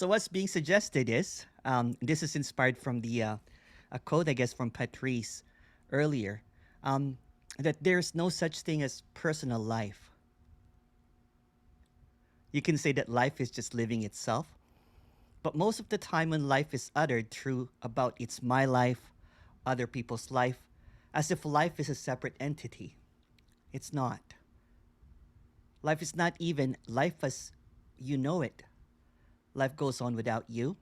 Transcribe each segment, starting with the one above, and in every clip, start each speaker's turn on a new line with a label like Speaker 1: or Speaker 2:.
Speaker 1: So what's being suggested is, this is inspired from a quote, I guess, from Patrice earlier, um, that there's no such thing as personal life. You can say that life is just living itself, but most of the time when life is uttered through about it's my life, other people's life, as if life is a separate entity. It's not. Life is not even life as you know it. Life goes on without you.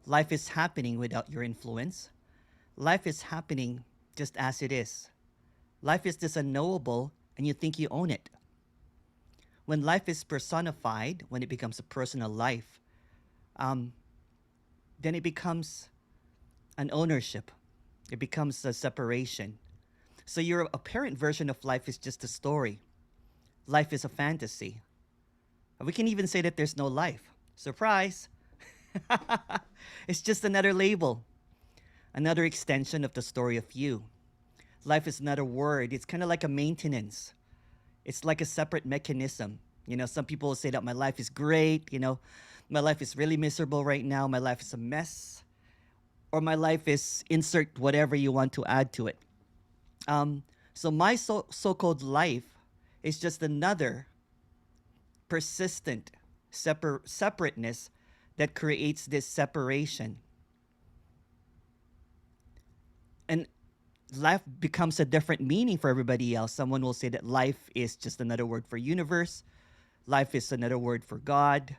Speaker 1: Life is happening without your influence. Life is happening just as it is. Life is this unknowable and you think you own it. When life is personified, when it becomes a personal life, um, then it becomes an ownership. It becomes a separation. So your apparent version of life is just a story. Life is a fantasy. We can even say that there's no life. Surprise! It's just another label, another extension of the story of you. Life is not a word. It's kind of like a maintenance. It's like a separate mechanism. You know, some people will say that my life is great. You know, my life is really miserable right now. My life is a mess. Or my life is insert whatever you want to add to it. So my so-called life is just another persistent separateness that creates this separation. And life becomes a different meaning for everybody else. Someone will say that life is just another word for universe. Life is another word for God.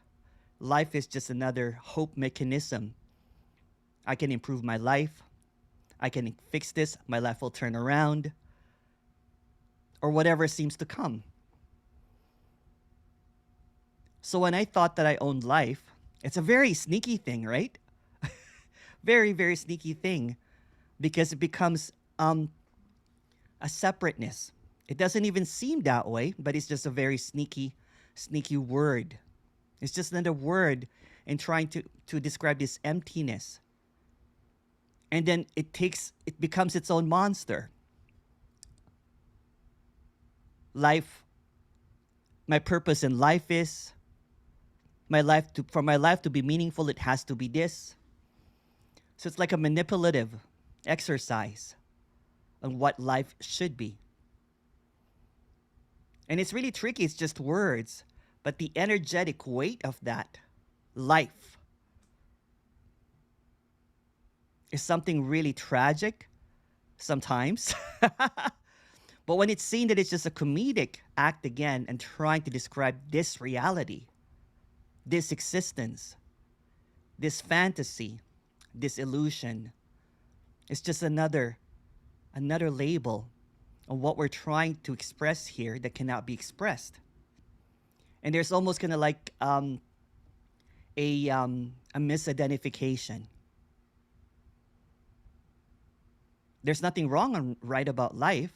Speaker 1: Life is just another hope mechanism. I can improve my life. I can fix this. My life will turn around. Or whatever seems to come. So when I thought that I owned life, it's a very sneaky thing, right? Very, very sneaky thing because it becomes a separateness. It doesn't even seem that way, but it's just a very sneaky, sneaky word. It's just another word in trying to describe this emptiness. And then it becomes its own monster. Life, my purpose in life is, for my life to be meaningful, it has to be this. So it's like a manipulative exercise on what life should be. And it's really tricky, it's just words, but the energetic weight of that life is something really tragic sometimes. But when it's seen that it's just a comedic act again and trying to describe this reality, this existence, this fantasy, this illusion, it's just another label on what we're trying to express here that cannot be expressed. And there's almost kind of like a misidentification. There's nothing wrong or right about life,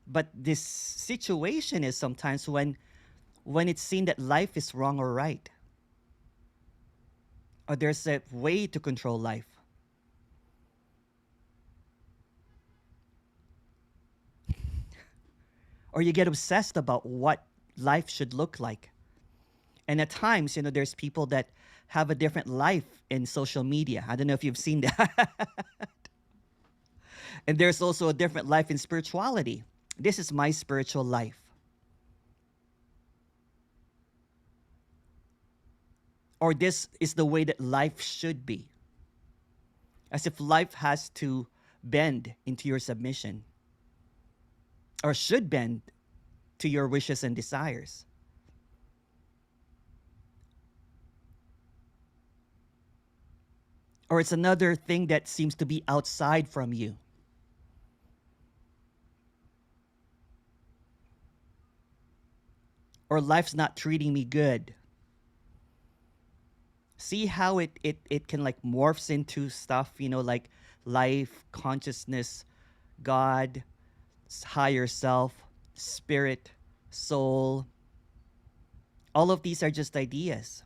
Speaker 1: but this situation is sometimes when it's seen that life is wrong or right, or there's a way to control life. Or you get obsessed about what life should look like. And at times, you know, there's people that have a different life in social media. I don't know if you've seen that. And there's also a different life in spirituality. This is my spiritual life. Or this is the way that life should be. As if life has to bend into your submission. Or should bend to your wishes and desires. Or it's another thing that seems to be outside from you. Or life's not treating me good. See how it can like morphs into stuff, you know, like life, consciousness, God, higher self, spirit, soul. All of these are just ideas.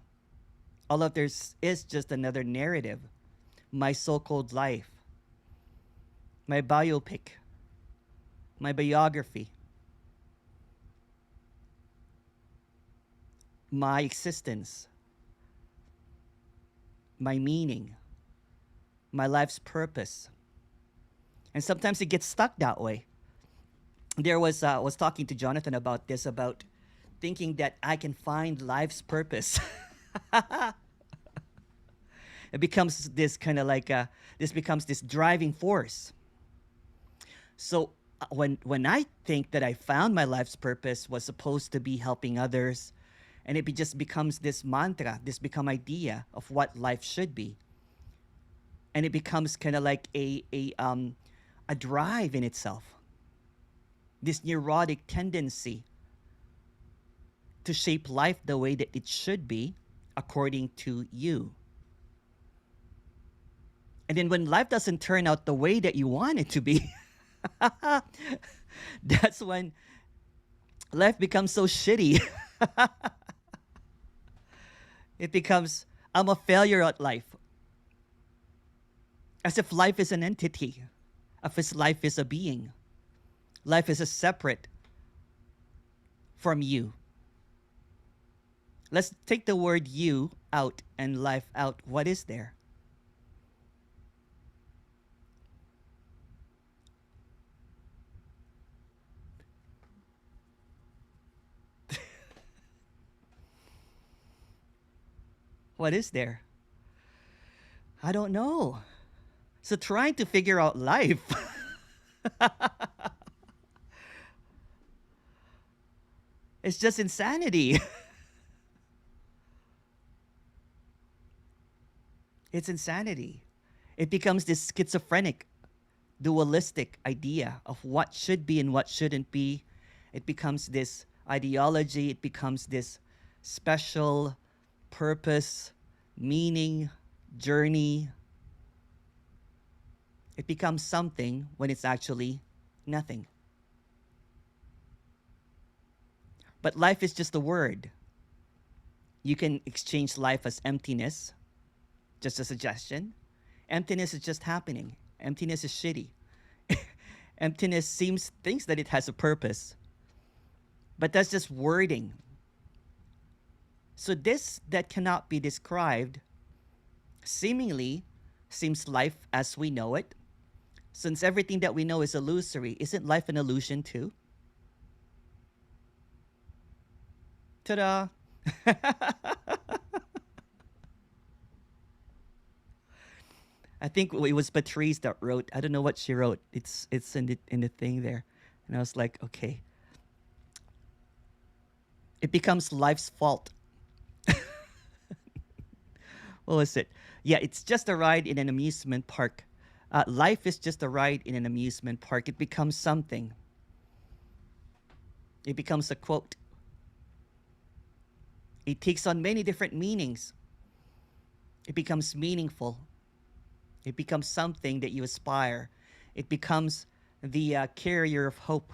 Speaker 1: All of this is just another narrative. My so-called life, my biopic, my biography, my existence. my meaning, my life's purpose. And sometimes it gets stuck that way. There was I was talking to Jonathan about this, about thinking that I can find life's purpose. It becomes this kind of like this becomes this driving force. So when I think that I found my life's purpose was supposed to be helping others, and just becomes this mantra, this become idea of what life should be, and it becomes kind of like a drive in itself. This neurotic tendency to shape life the way that it should be according to you. And then when life doesn't turn out the way that you want it to be, that's when life becomes so shitty. It becomes, I'm a failure at life. As if life is an entity, as if life is a being. Life is a separate from you. Let's take the word you out and life out. What is there? What is there? I don't know. So trying to figure out life. It's just insanity. It's insanity. It becomes this schizophrenic, dualistic idea of what should be and what shouldn't be. It becomes this ideology. It becomes this special purpose, meaning, journey. It becomes something when it's actually nothing. But life is just a word. You can exchange life as emptiness, just a suggestion. Emptiness is just happening. Emptiness is shitty. Emptiness thinks that it has a purpose. But that's just wording. So this that cannot be described seemingly seems life as we know it. Since everything that we know is illusory, isn't life an illusion too? Ta-da! I think it was Patrice that wrote. I don't know what she wrote. It's in the thing there, and I was like, okay. It becomes life's fault. What was it? Yeah, it's just a ride in an amusement park. Life is just a ride in an amusement park. It becomes something. It becomes a quote. It takes on many different meanings. It becomes meaningful. It becomes something that you aspire. It becomes the carrier of hope.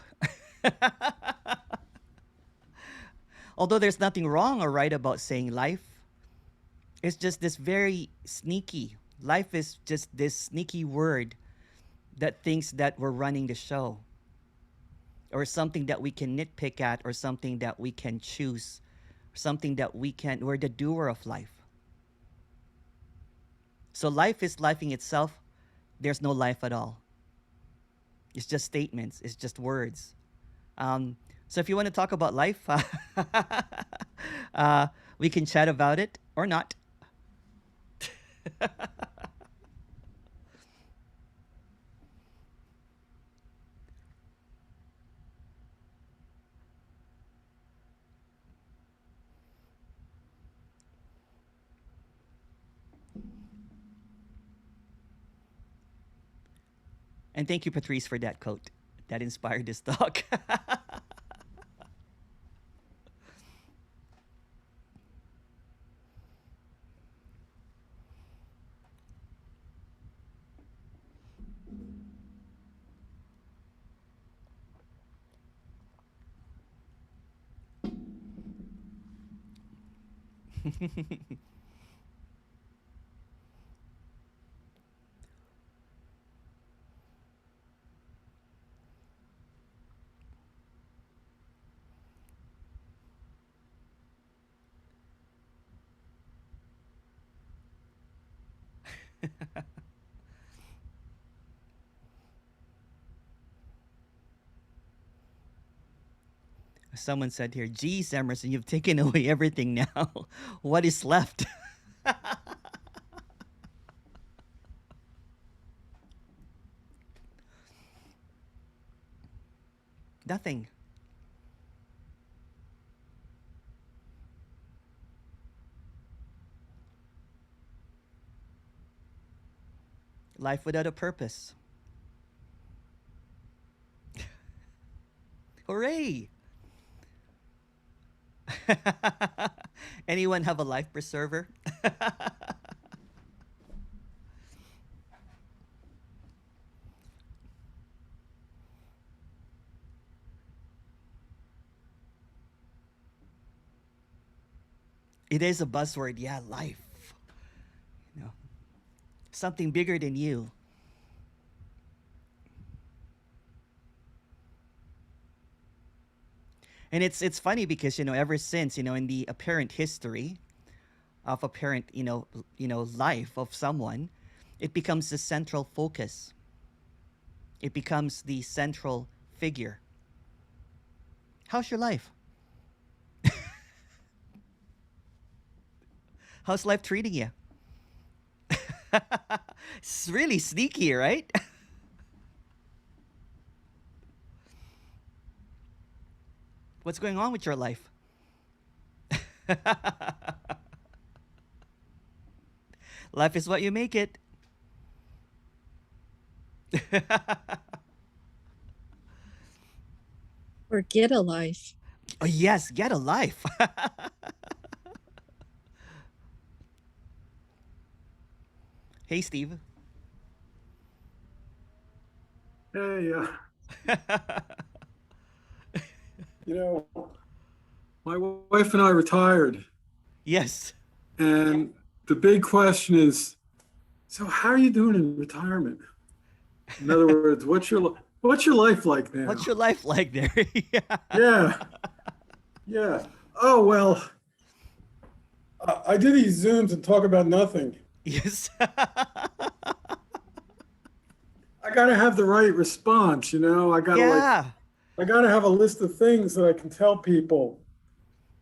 Speaker 1: Although there's nothing wrong or right about saying life, it's just this very sneaky. Life is just this sneaky word that thinks that we're running the show, or something that we can nitpick at, or something that we can choose, or something that we're the doer of life. So life is lifing itself. There's no life at all. It's just statements. It's just words. So if you want to talk about life, we can chat about it or not. And thank you, Patrice, for that quote. That inspired this talk. Someone said here, geez, Emerson, you've taken away everything now. What is left? Nothing. Life without a purpose. Hooray! Anyone have a life preserver? It is a buzzword, yeah, life. You know, something bigger than you. And it's funny because ever since in the apparent history of apparent life of someone, it becomes the central focus. It becomes the central figure. How's your life? How's life treating you? It's really sneaky, right? What's going on with your life? Life is what you make it.
Speaker 2: Or get a life.
Speaker 1: Oh, yes, get a life. Hey, Steve.
Speaker 3: Hey, you know, my wife and I retired,
Speaker 1: Yes.
Speaker 3: and the big question is, so how are you doing in retirement? In other words, what's your life like now?
Speaker 1: What's your life like there? Yeah.
Speaker 3: Yeah, yeah. Oh well, I do these Zooms and talk about nothing.
Speaker 1: Yes.
Speaker 3: I gotta have the right response, I gotta
Speaker 1: Yeah.
Speaker 3: I gotta have a list of things that I can tell people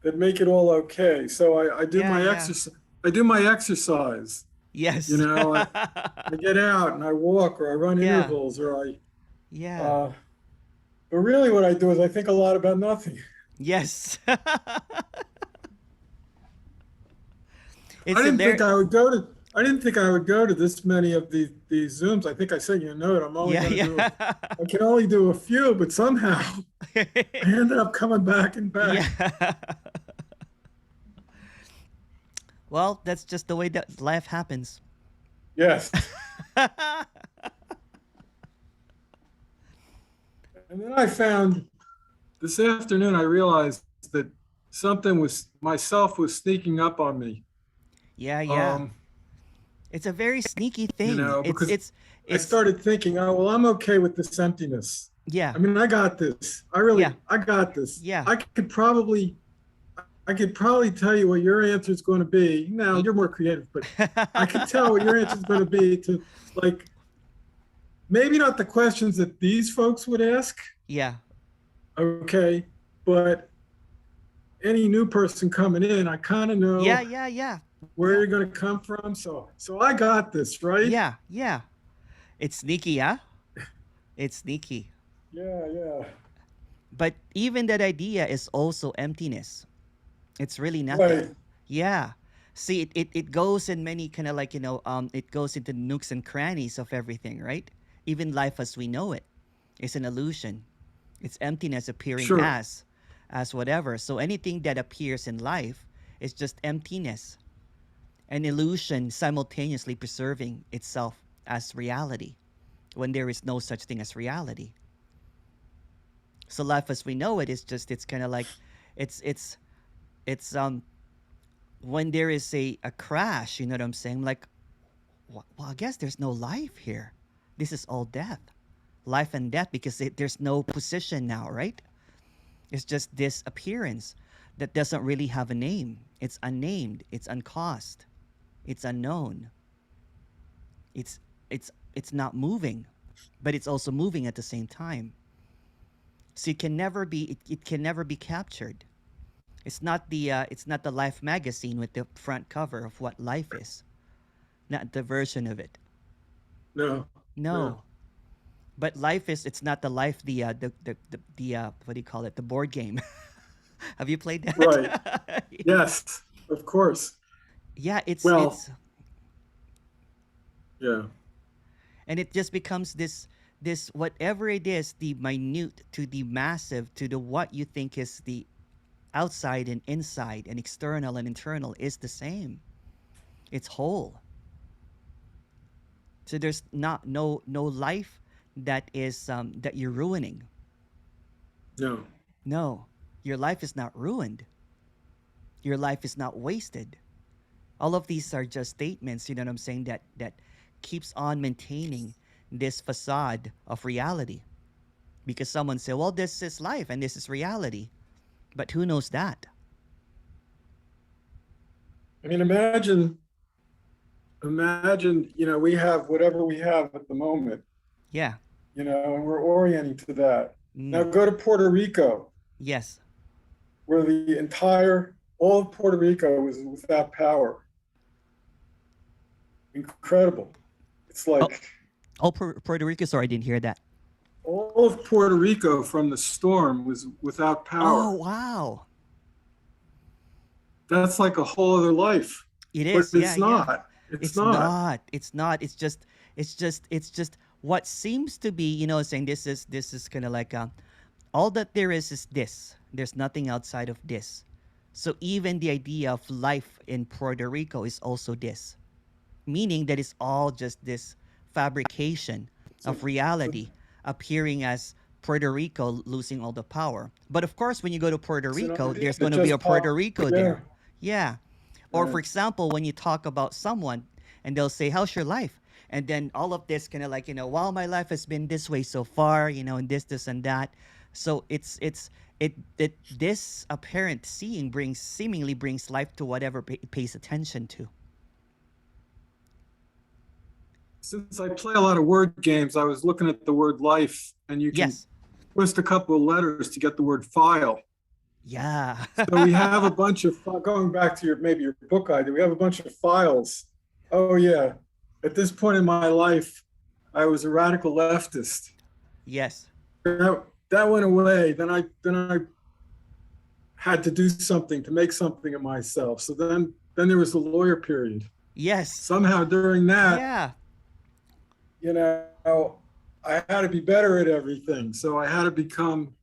Speaker 3: that make it all okay. So I do
Speaker 1: Yeah,
Speaker 3: my
Speaker 1: yeah.
Speaker 3: exercise. I do my exercise.
Speaker 1: Yes.
Speaker 3: I get out and I walk or I run
Speaker 1: Yeah.
Speaker 3: intervals or
Speaker 1: Yeah.
Speaker 3: but really what I do is I think a lot about nothing.
Speaker 1: Yes.
Speaker 3: I
Speaker 1: It's
Speaker 3: didn't think
Speaker 1: hilarious.
Speaker 3: I would go to I didn't think I would go to this many of these Zooms. I think I sent you a note. I'm only
Speaker 1: Yeah,
Speaker 3: going to
Speaker 1: yeah.
Speaker 3: I can only do a few, but somehow I ended up coming back and back.
Speaker 1: Yeah. Well, that's just the way that life happens.
Speaker 3: Yes. And then I found this afternoon I realized that myself was sneaking up on me.
Speaker 1: Yeah, yeah.
Speaker 3: Um,
Speaker 1: It's a very sneaky thing. It's
Speaker 3: because
Speaker 1: it's
Speaker 3: I
Speaker 1: it's
Speaker 3: started thinking, oh, well, I'm okay with this emptiness.
Speaker 1: yeah.
Speaker 3: I mean, I got this.
Speaker 1: Yeah.
Speaker 3: I got this.
Speaker 1: Yeah.
Speaker 3: I could probably tell you what your answer is going to be. Now, you're more creative, but I could tell what your answer is going to be to like, maybe not the questions that these folks would ask.
Speaker 1: Yeah.
Speaker 3: Okay. But any new person coming in, I kind of
Speaker 1: Yeah,
Speaker 3: know
Speaker 1: yeah, yeah.
Speaker 3: where
Speaker 1: Yeah.
Speaker 3: you're going to come from. So I got this, right?
Speaker 1: Yeah, yeah. It's sneaky, yeah? It's sneaky.
Speaker 3: Yeah, yeah.
Speaker 1: But even that idea is also emptiness. It's really nothing.
Speaker 3: Right.
Speaker 1: Yeah. See, it goes in many kind of like, it goes into nooks and crannies of everything, right? Even life as we know it is an illusion. It's emptiness appearing
Speaker 3: Sure.
Speaker 1: as whatever. So anything that appears in life is just emptiness. An illusion simultaneously preserving itself as reality when there is no such thing as reality. So life as we know it is just it's kind of like it's it's it's when there is a crash, you know what I'm saying? Like, well, I guess there's no life here. This is all death, life and death, because there's no position now, right? It's just this appearance that doesn't really have a name. It's unnamed. It's uncaused. It's unknown. It's it's not moving, but it's also moving at the same time. So it can never be captured. It's not the Life magazine with the front cover of what life is. Not the version of it.
Speaker 3: No, no.
Speaker 1: No. But life is it's not the life the what do you call it? The board game. Have you played
Speaker 3: Right.
Speaker 1: that?
Speaker 3: Yes, of course.
Speaker 1: Yeah,
Speaker 3: Well,
Speaker 1: it's
Speaker 3: yeah.
Speaker 1: and it just becomes this whatever it is, the minute to the massive to the what you think is the outside and inside and external and internal is the same. It's whole. So there's not no life that is that you're ruining.
Speaker 3: No.
Speaker 1: No, your life is not ruined. Your life is not wasted. All of these are just statements, you know what I'm saying, that keeps on maintaining this facade of reality. Because someone said, well, this is life and this is reality. But who knows that?
Speaker 3: I mean, imagine, we have whatever we have at the moment,
Speaker 1: Yeah.
Speaker 3: and we're orienting to that. Now
Speaker 1: Mm.
Speaker 3: go to Puerto Rico,
Speaker 1: Yes.
Speaker 3: where all of Puerto Rico was without power. Incredible. It's
Speaker 1: Oh,
Speaker 3: like
Speaker 1: Puerto Rico. Sorry, I didn't hear that.
Speaker 3: all of Puerto Rico from the storm was without
Speaker 1: Oh,
Speaker 3: power.
Speaker 1: wow.
Speaker 3: That's like a whole other life.
Speaker 1: It
Speaker 3: But
Speaker 1: is. Yeah,
Speaker 3: it's
Speaker 1: yeah.
Speaker 3: not. It's
Speaker 1: It's
Speaker 3: not.
Speaker 1: not. It's not. It's just what seems to be, saying this is kind of like all that there is this. There's nothing outside of this. So even the idea of life in Puerto Rico is also this, meaning that it's all just this fabrication
Speaker 3: It's a,
Speaker 1: of
Speaker 3: it's a,
Speaker 1: reality appearing as Puerto Rico losing all the power. But of course, when you go to Puerto
Speaker 3: it's an
Speaker 1: Rico,
Speaker 3: idea
Speaker 1: there's
Speaker 3: that
Speaker 1: going to be a
Speaker 3: just
Speaker 1: Puerto
Speaker 3: popped.
Speaker 1: Rico
Speaker 3: Yeah.
Speaker 1: there. Yeah. Or for
Speaker 3: Right.
Speaker 1: example, when you talk about someone and they'll say, how's your life? And then all of this kind of like, wow, my life has been this way so far, and this, and that. So it this apparent seeing seemingly brings life to whatever it pays attention to.
Speaker 3: Since I play a lot of word games, I was looking at the word life, and you can
Speaker 1: Yes.
Speaker 3: twist a couple of letters to get the word file.
Speaker 1: Yeah.
Speaker 3: So we have a bunch of, going back to maybe your book idea, we have a bunch of files. Oh yeah, at this point in my life, I was a radical leftist.
Speaker 1: Yes.
Speaker 3: That went away. Then I had to do something to make something of myself. So then there was the lawyer period.
Speaker 1: Yes.
Speaker 3: Somehow during that,
Speaker 1: Yeah.
Speaker 3: you know, I had to be better at everything. So I had to become,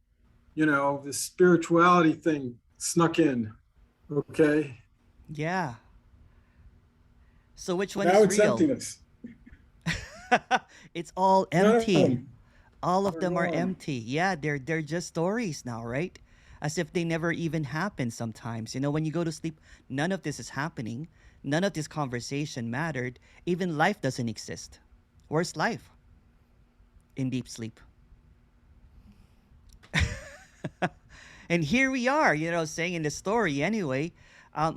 Speaker 3: this spirituality thing snuck in. Okay.
Speaker 1: Yeah. So which one
Speaker 3: Now
Speaker 1: is
Speaker 3: it's
Speaker 1: real?
Speaker 3: emptiness.
Speaker 1: It's all
Speaker 3: None of
Speaker 1: empty.
Speaker 3: them
Speaker 1: All of
Speaker 3: are
Speaker 1: them are
Speaker 3: gone.
Speaker 1: empty. Yeah, they're just stories now, right? As if they never even happened sometimes. When you go to sleep, none of this is happening. None of this conversation mattered. Even life doesn't exist. Where's life? In deep sleep. And here we are, saying in the story anyway,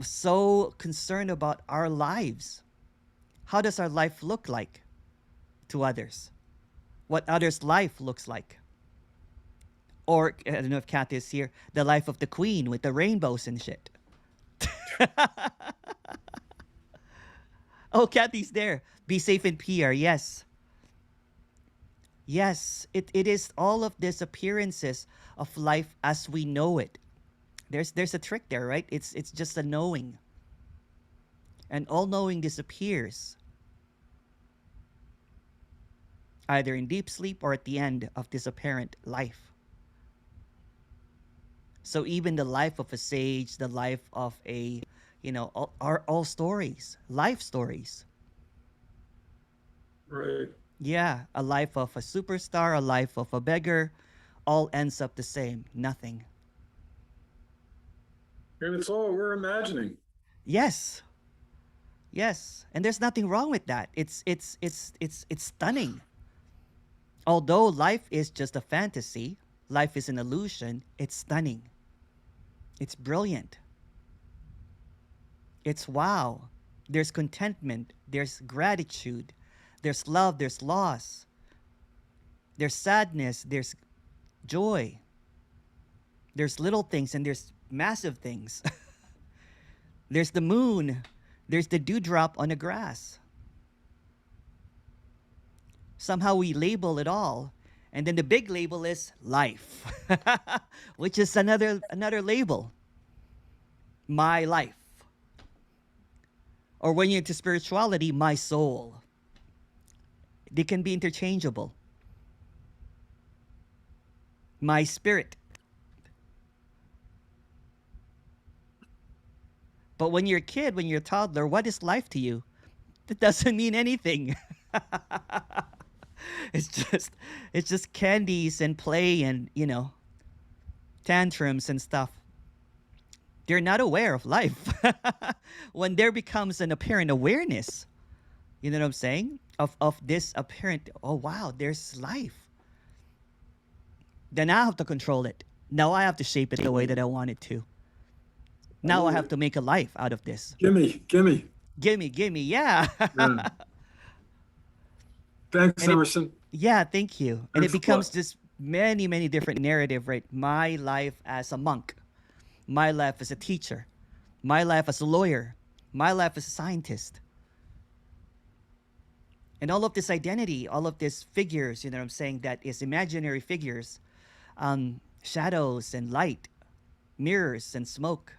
Speaker 1: so concerned about our lives. How does our life look like to others? What others' life looks like? Or, I don't know if Kat is here, the life of the queen with the rainbows and shit. Oh, Kathy's there. Be safe in PR. Yes. Yes. It is all of these appearances of life as we know it. There's a trick there, right? It's just a knowing. And all knowing disappears either in deep sleep or at the end of this apparent life. So even the life of a sage, the life of a, are all stories, life stories.
Speaker 3: Right.
Speaker 1: Yeah, a life of a superstar, a life of a beggar, all ends up the same, nothing.
Speaker 3: And it's all we're imagining.
Speaker 1: Yes, yes, and there's nothing wrong with that. It's stunning. Although life is just a fantasy, life is an illusion. It's stunning. It's brilliant. It's wow. There's contentment. There's gratitude. There's love, there's loss, there's sadness, there's joy. There's little things and there's massive things. There's the moon, there's the dewdrop on the grass. Somehow we label it all. And then the big label is life, which is another label. My life. Or when you're into spirituality, my soul. They can be interchangeable. My spirit. But when you're a kid, when you're a toddler, what is life to you? It doesn't mean anything. it's just candies and play and, tantrums and stuff. They're not aware of life. When there becomes an apparent awareness, you know what I'm saying? Of this apparent, oh wow, there's life. Then I have to control it. Now I have to shape it the way that I want it to. Now I have to make a life out of this.
Speaker 3: Gimme.
Speaker 1: Gimme, yeah.
Speaker 3: Yeah. Thanks, Emerson.
Speaker 1: Yeah, thank you. And it
Speaker 3: Thanks a
Speaker 1: becomes
Speaker 3: lot.
Speaker 1: this many different narrative, right? My life as a monk, my life as a teacher, my life as a lawyer, my life as a scientist. And all of this identity, all of these figures, you know what I'm saying, that is imaginary figures, shadows and light, mirrors and smoke.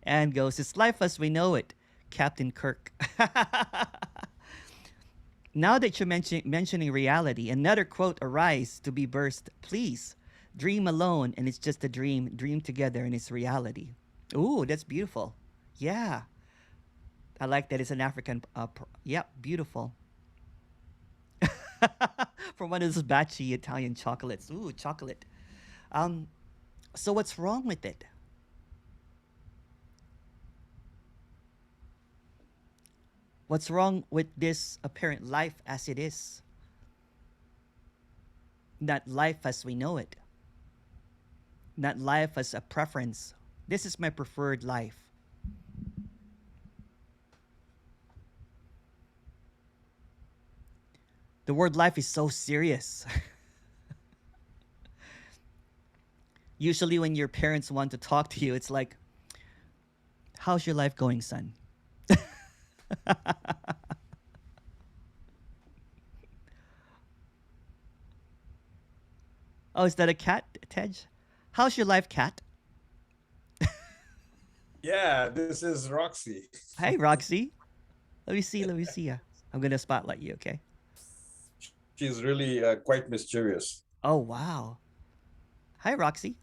Speaker 1: And goes, it's life as we know it, Captain Kirk. Now that you're mentioning reality, another quote arise to be burst. Please, dream alone and it's just a dream. Dream together and it's reality. Ooh, that's beautiful. Yeah. I like that it's an African, beautiful. From one of those batchy Italian chocolates. Ooh, chocolate. So what's wrong with it? What's wrong with this apparent life as it is? Not life as we know it. Not life as a preference. This is my preferred life. The word life is so serious. Usually when your parents want to talk to you, it's like, how's your life going, son? Oh, is that a cat, Tej? How's your life, cat?
Speaker 4: Yeah, this is Roxy.
Speaker 1: Hey, Roxy. Let me see ya. I'm gonna spotlight you, okay?
Speaker 4: She's really quite mischievous.
Speaker 1: Oh, wow. Hi, Roxy.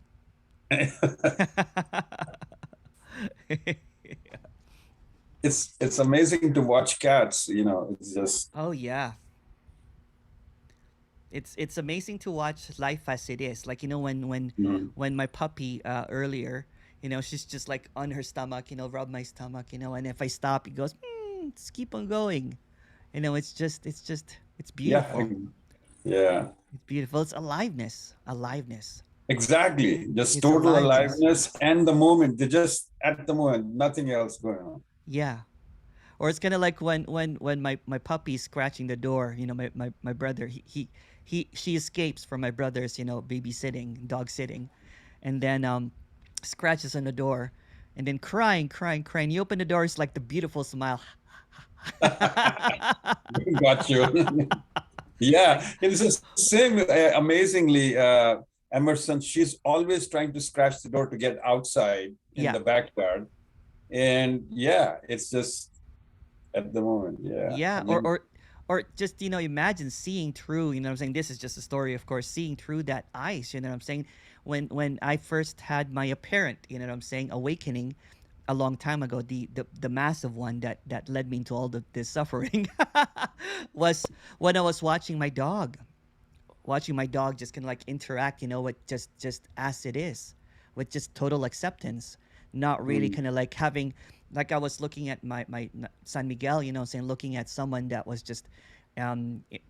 Speaker 4: It's amazing to watch cats, it's just
Speaker 1: Oh, yeah. It's amazing to watch life as it is. Like, when my puppy earlier, she's just like on her stomach, rub my stomach, and if I stop, he goes, just keep on going. It's beautiful.
Speaker 4: yeah.
Speaker 1: It's beautiful. It's aliveness.
Speaker 4: Exactly. Just
Speaker 1: It's
Speaker 4: total
Speaker 1: aliveness.
Speaker 4: aliveness and the moment. They're just at the moment, nothing else going on.
Speaker 1: Yeah. Or it's kind of like when my puppy's scratching the door, my brother, she escapes from my brother's, babysitting, dog sitting, and then scratches on the door, and then crying. You open the door, it's like the beautiful smile.
Speaker 4: Got you. Yeah, it's the same. Amazingly, Emerson, she's always trying to scratch the door to get outside in
Speaker 1: Yeah.
Speaker 4: the backyard. And yeah, it's just at the moment. Yeah.
Speaker 1: Yeah,
Speaker 4: I mean,
Speaker 1: or just imagine seeing through. You know what I'm saying? This is just a story, of course. Seeing through that ice. You know what I'm saying? When I first had my apparent, you know what I'm saying, awakening, a long time ago, the massive one that led me into all this suffering, was when I was watching my dog. Watching my dog just kind of like interact, with just as it is, with just total acceptance, not really kind of like having, like I was looking at my San Miguel, saying looking at someone that was just,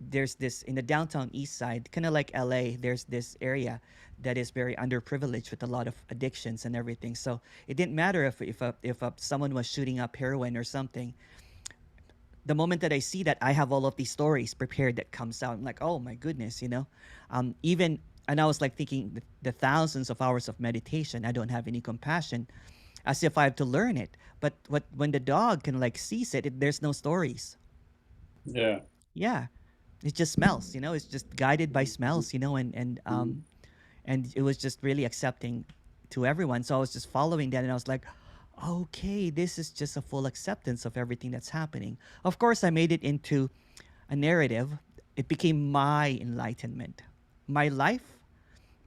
Speaker 1: there's this in the downtown east side, kind of like LA. There's this area that is very underprivileged with a lot of addictions and everything. So it didn't matter if someone was shooting up heroin or something. The moment that I see that, I have all of these stories prepared that comes out. I'm like, oh my goodness, even, and I was like thinking the thousands of hours of meditation, I don't have any compassion, as if I have to learn it. But when the dog can like sees it, there's no stories.
Speaker 4: Yeah.
Speaker 1: Yeah, it just smells. It's just guided by smells. And it was just really accepting to everyone. So I was just following that, and I was like, okay, this is just a full acceptance of everything that's happening. Of course, I made it into a narrative. It became my enlightenment. My life,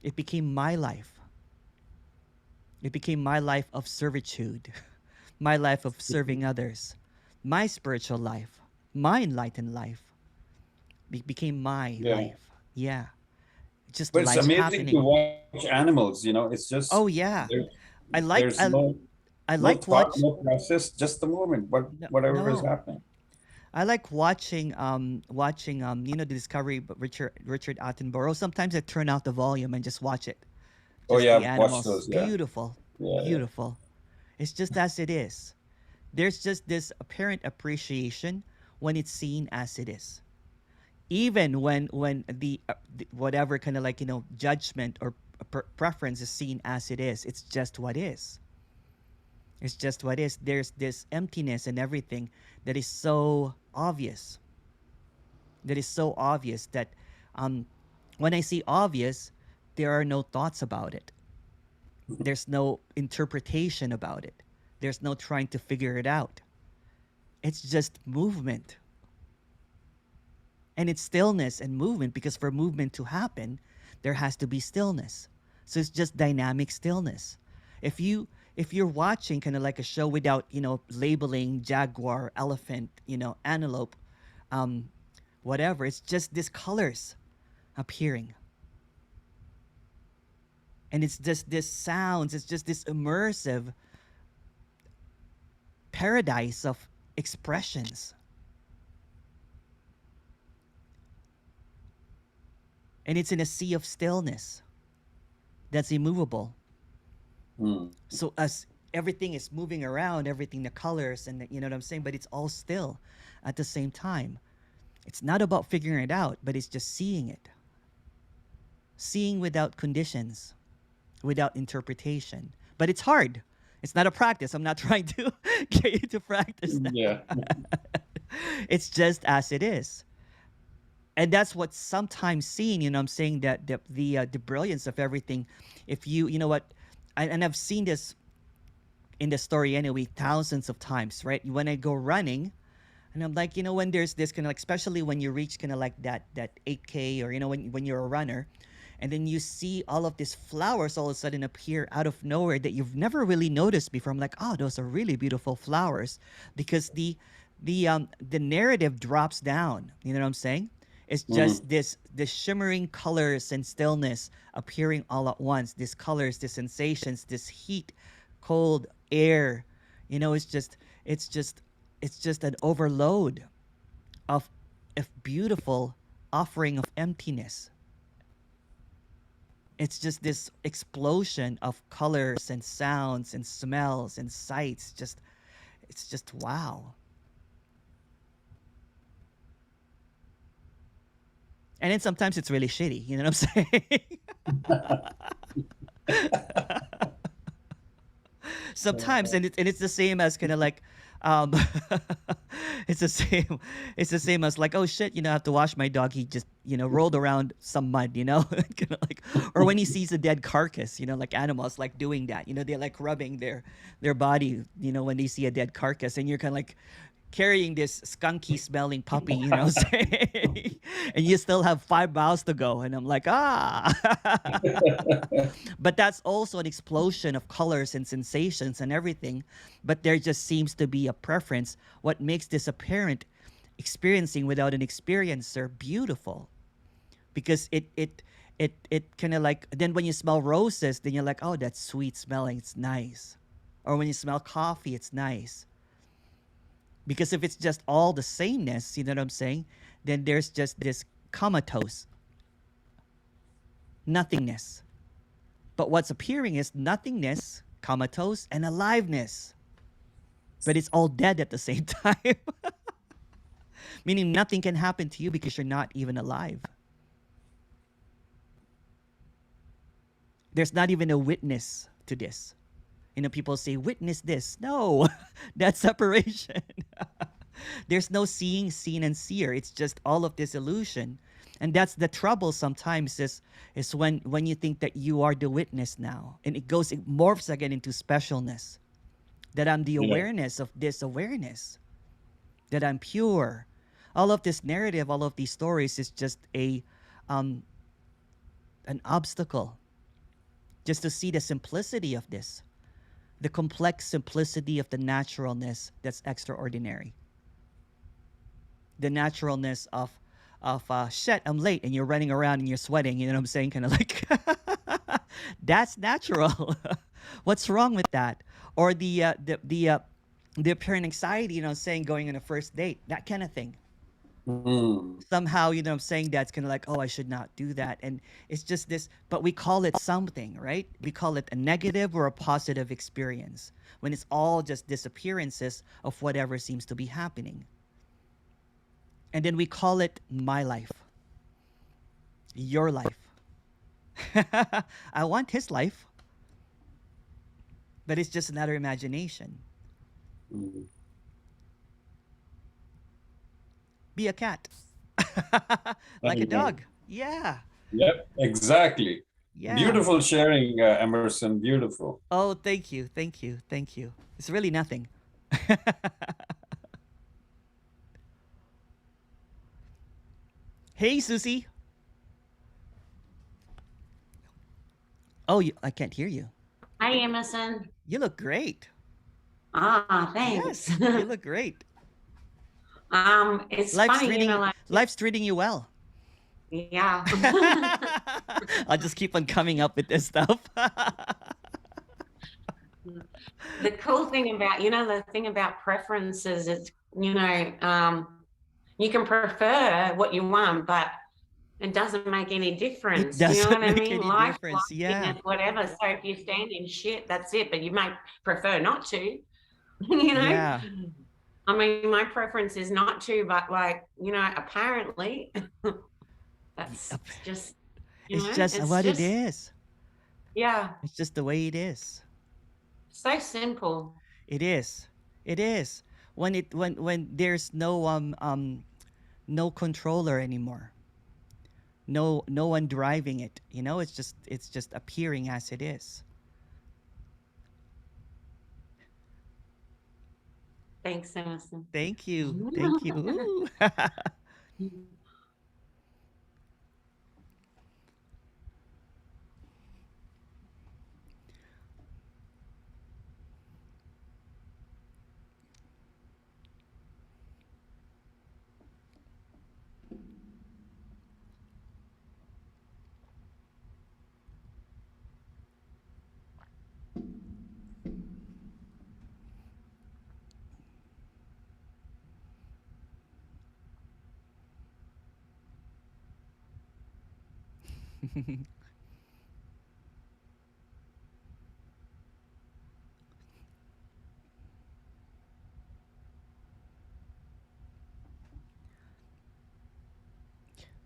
Speaker 1: it became my life. It became my life of servitude, my life of serving others, my spiritual life, my enlightened life. Became my
Speaker 4: Yeah.
Speaker 1: life. Yeah. Just
Speaker 4: But it's
Speaker 1: life
Speaker 4: amazing to
Speaker 1: happening.
Speaker 4: watch animals, it's just
Speaker 1: Oh yeah.
Speaker 4: there,
Speaker 1: I like
Speaker 4: there's
Speaker 1: I I
Speaker 4: no
Speaker 1: like
Speaker 4: thought,
Speaker 1: watch
Speaker 4: no process, just the moment,
Speaker 1: no,
Speaker 4: whatever is
Speaker 1: no.
Speaker 4: happening.
Speaker 1: I like watching the Discovery Richard Attenborough. Sometimes I turn out the volume and just watch it.
Speaker 4: Oh
Speaker 1: Just
Speaker 4: yeah,
Speaker 1: the
Speaker 4: I've watched
Speaker 1: animals.
Speaker 4: those. Yeah,
Speaker 1: Beautiful.
Speaker 4: yeah.
Speaker 1: Beautiful. It's just as it is. There's just this apparent appreciation when it's seen as it is. Even when the whatever kind of like judgment or preference is seen as it is, it's just what is. It's just what is. There's this emptiness and everything that is so obvious. That is so obvious that um, when I see obvious, there are no thoughts about it. There's no interpretation about it. There's no trying to figure it out. It's just movement. And it's stillness and movement, because for movement to happen, there has to be stillness. So it's just dynamic stillness. If you're watching kind of like a show without labeling jaguar, elephant, antelope, um, whatever, it's just these colors appearing, and it's just this sounds. It's just this immersive paradise of expressions, and it's in a sea of stillness that's immovable.
Speaker 4: Mm.
Speaker 1: So as everything is moving around, everything, the colors, and you know what I'm saying, but it's all still at the same time. It's not about figuring it out, but it's just seeing it. Seeing without conditions, without interpretation. But it's hard. It's not a practice. I'm not trying to get you to practice that.
Speaker 4: Yeah.
Speaker 1: It's just as it is. And that's what's sometimes seen, I'm saying, that the brilliance of everything. If you know what, and I've seen this in the story anyway thousands of times, right? When I go running, and I'm like, when there's this kind of like, especially when you reach kind of like that 8K, or when you're a runner, and then you see all of these flowers all of a sudden appear out of nowhere that you've never really noticed before. I'm like, oh, those are really beautiful flowers, because the narrative drops down. You know what I'm saying? It's just this shimmering colors and stillness appearing all at once. These colors, these sensations, this heat, cold air. It's just an overload of beautiful offering of emptiness. It's just this explosion of colors and sounds and smells and sights. It's just wow. And then sometimes it's really shitty. You know what I'm saying? Sometimes, and it's the same as kind of like, um, it's the same as like, oh shit, I have to wash my dog. He just rolled around some mud, kind of like, or when he sees a dead carcass, like animals like doing that, they're like rubbing their body, when they see a dead carcass, and you're kind of like carrying this skunky smelling puppy, saying, and you still have 5 miles to go, and I'm like, but that's also an explosion of colors and sensations and everything. But there just seems to be a preference. What makes this apparent experiencing without an experiencer beautiful, because it kind of like, then when you smell roses, then you're like, oh, that's sweet smelling, it's nice. Or when you smell coffee, it's nice. Because if it's just all the sameness, you know what I'm saying, then there's just this comatose nothingness. But what's appearing is nothingness, comatose, and aliveness. But it's all dead at the same time. Meaning nothing can happen to you because you're not even alive. There's not even a witness to this. You know, people say, witness this. No, that's separation. There's no seeing, seen, and seer. It's just all of this illusion. And that's the trouble sometimes is when you think that you are the witness now. And it morphs again into specialness. That I'm the awareness of this awareness. That I'm pure. All of this narrative, all of these stories is just an obstacle. Just to see the simplicity of this. The complex simplicity of the naturalness that's extraordinary. The naturalness of shit, I'm late, and you're running around and you're sweating, you know what I'm saying? Kind of like, that's natural. What's wrong with that? Or the apparent anxiety, you know, saying going on a first date, that kind of thing. Somehow, you know what I'm saying, that's kind of like, oh, I should not do that. And it's just this, but we call it something, right? We call it a negative or a positive experience when it's all just disappearances of whatever seems to be happening. And then we call it my life, your life. I want his life, but it's just another imagination. Be a cat. Like a dog. Yeah.
Speaker 4: Yep, exactly.
Speaker 1: Yeah.
Speaker 4: Beautiful sharing, Emerson. Beautiful.
Speaker 1: Oh, thank you. Thank you. Thank you. It's really nothing. Hey, Susie. Oh, I can't hear you.
Speaker 5: Hi, Emerson.
Speaker 1: You look great.
Speaker 5: Ah, thanks.
Speaker 1: Yes, you look great.
Speaker 5: It's
Speaker 1: Life's
Speaker 5: funny,
Speaker 1: treating,
Speaker 5: you know, like,
Speaker 1: life's treating you well.
Speaker 5: yeah.
Speaker 1: I'll just keep on coming up with this stuff.
Speaker 5: The cool thing about, you know, the thing about preferences is, you know, you can prefer what you want, but it doesn't make any difference. Do you know
Speaker 1: doesn't
Speaker 5: what I
Speaker 1: make
Speaker 5: mean?
Speaker 1: any
Speaker 5: Life,
Speaker 1: difference, yeah.
Speaker 5: fitness, whatever. So if you stand in shit, that's it. But you might prefer not to, you know?
Speaker 1: Yeah.
Speaker 5: I mean, my preference is not to, but like, you know, apparently that's just, you know,
Speaker 1: It's just what it is.
Speaker 5: Yeah.
Speaker 1: It's just the way it is.
Speaker 5: So simple.
Speaker 1: It is. It is. When there's no controller anymore. No one driving it. You know, it's just appearing as it is.
Speaker 5: Thanks, Emerson.
Speaker 1: Thank you. Thank you.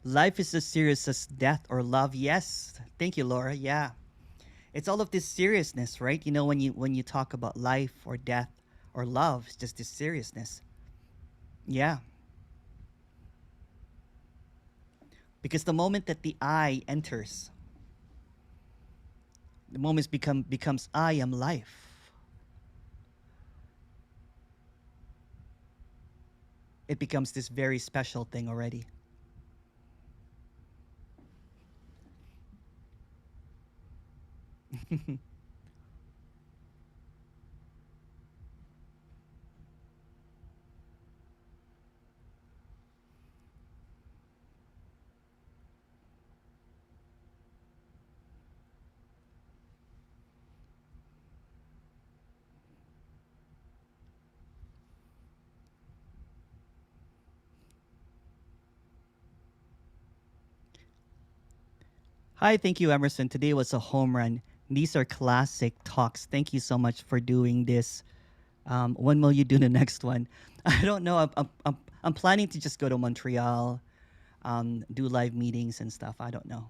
Speaker 1: Life is as serious as death or love. Yes. Thank you, Laura. Yeah. It's all of this seriousness, right? You know, when you talk about life or death or love, it's just this seriousness. Yeah. Because the moment that the I enters, the moment becomes I am life. It becomes this very special thing already. Hi, thank you, Emerson. Today was a home run. These are classic talks. Thank you so much for doing this. When will you do the next one? I don't know. I'm planning to just go to Montreal, do live meetings and stuff. I don't know.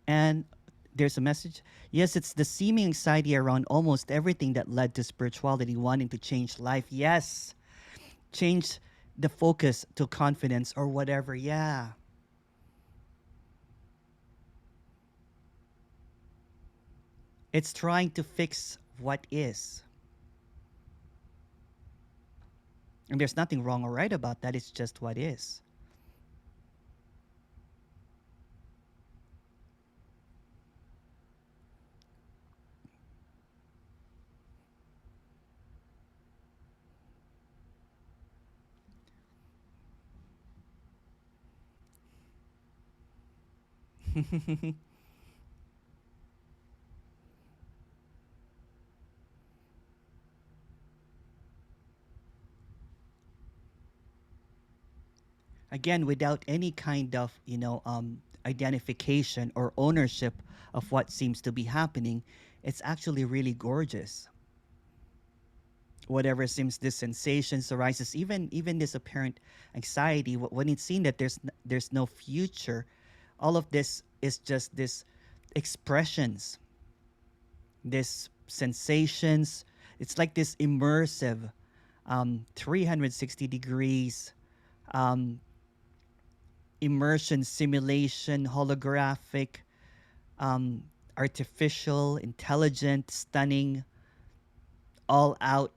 Speaker 1: And there's a message. Yes, it's the seeming anxiety around almost everything that led to spirituality wanting to change life. Yes. Change the focus to confidence or whatever. Yeah. It's trying to fix what is. And there's nothing wrong or right about that. It's just what is. Again, without any kind of, identification or ownership of what seems to be happening, it's actually really gorgeous. Whatever seems this sensations arises, even this apparent anxiety, when it's seen that there's no future, all of this is just this expressions, this sensations. It's like this immersive 360 degrees um, immersion simulation, holographic, um, artificial, intelligent, stunning, all out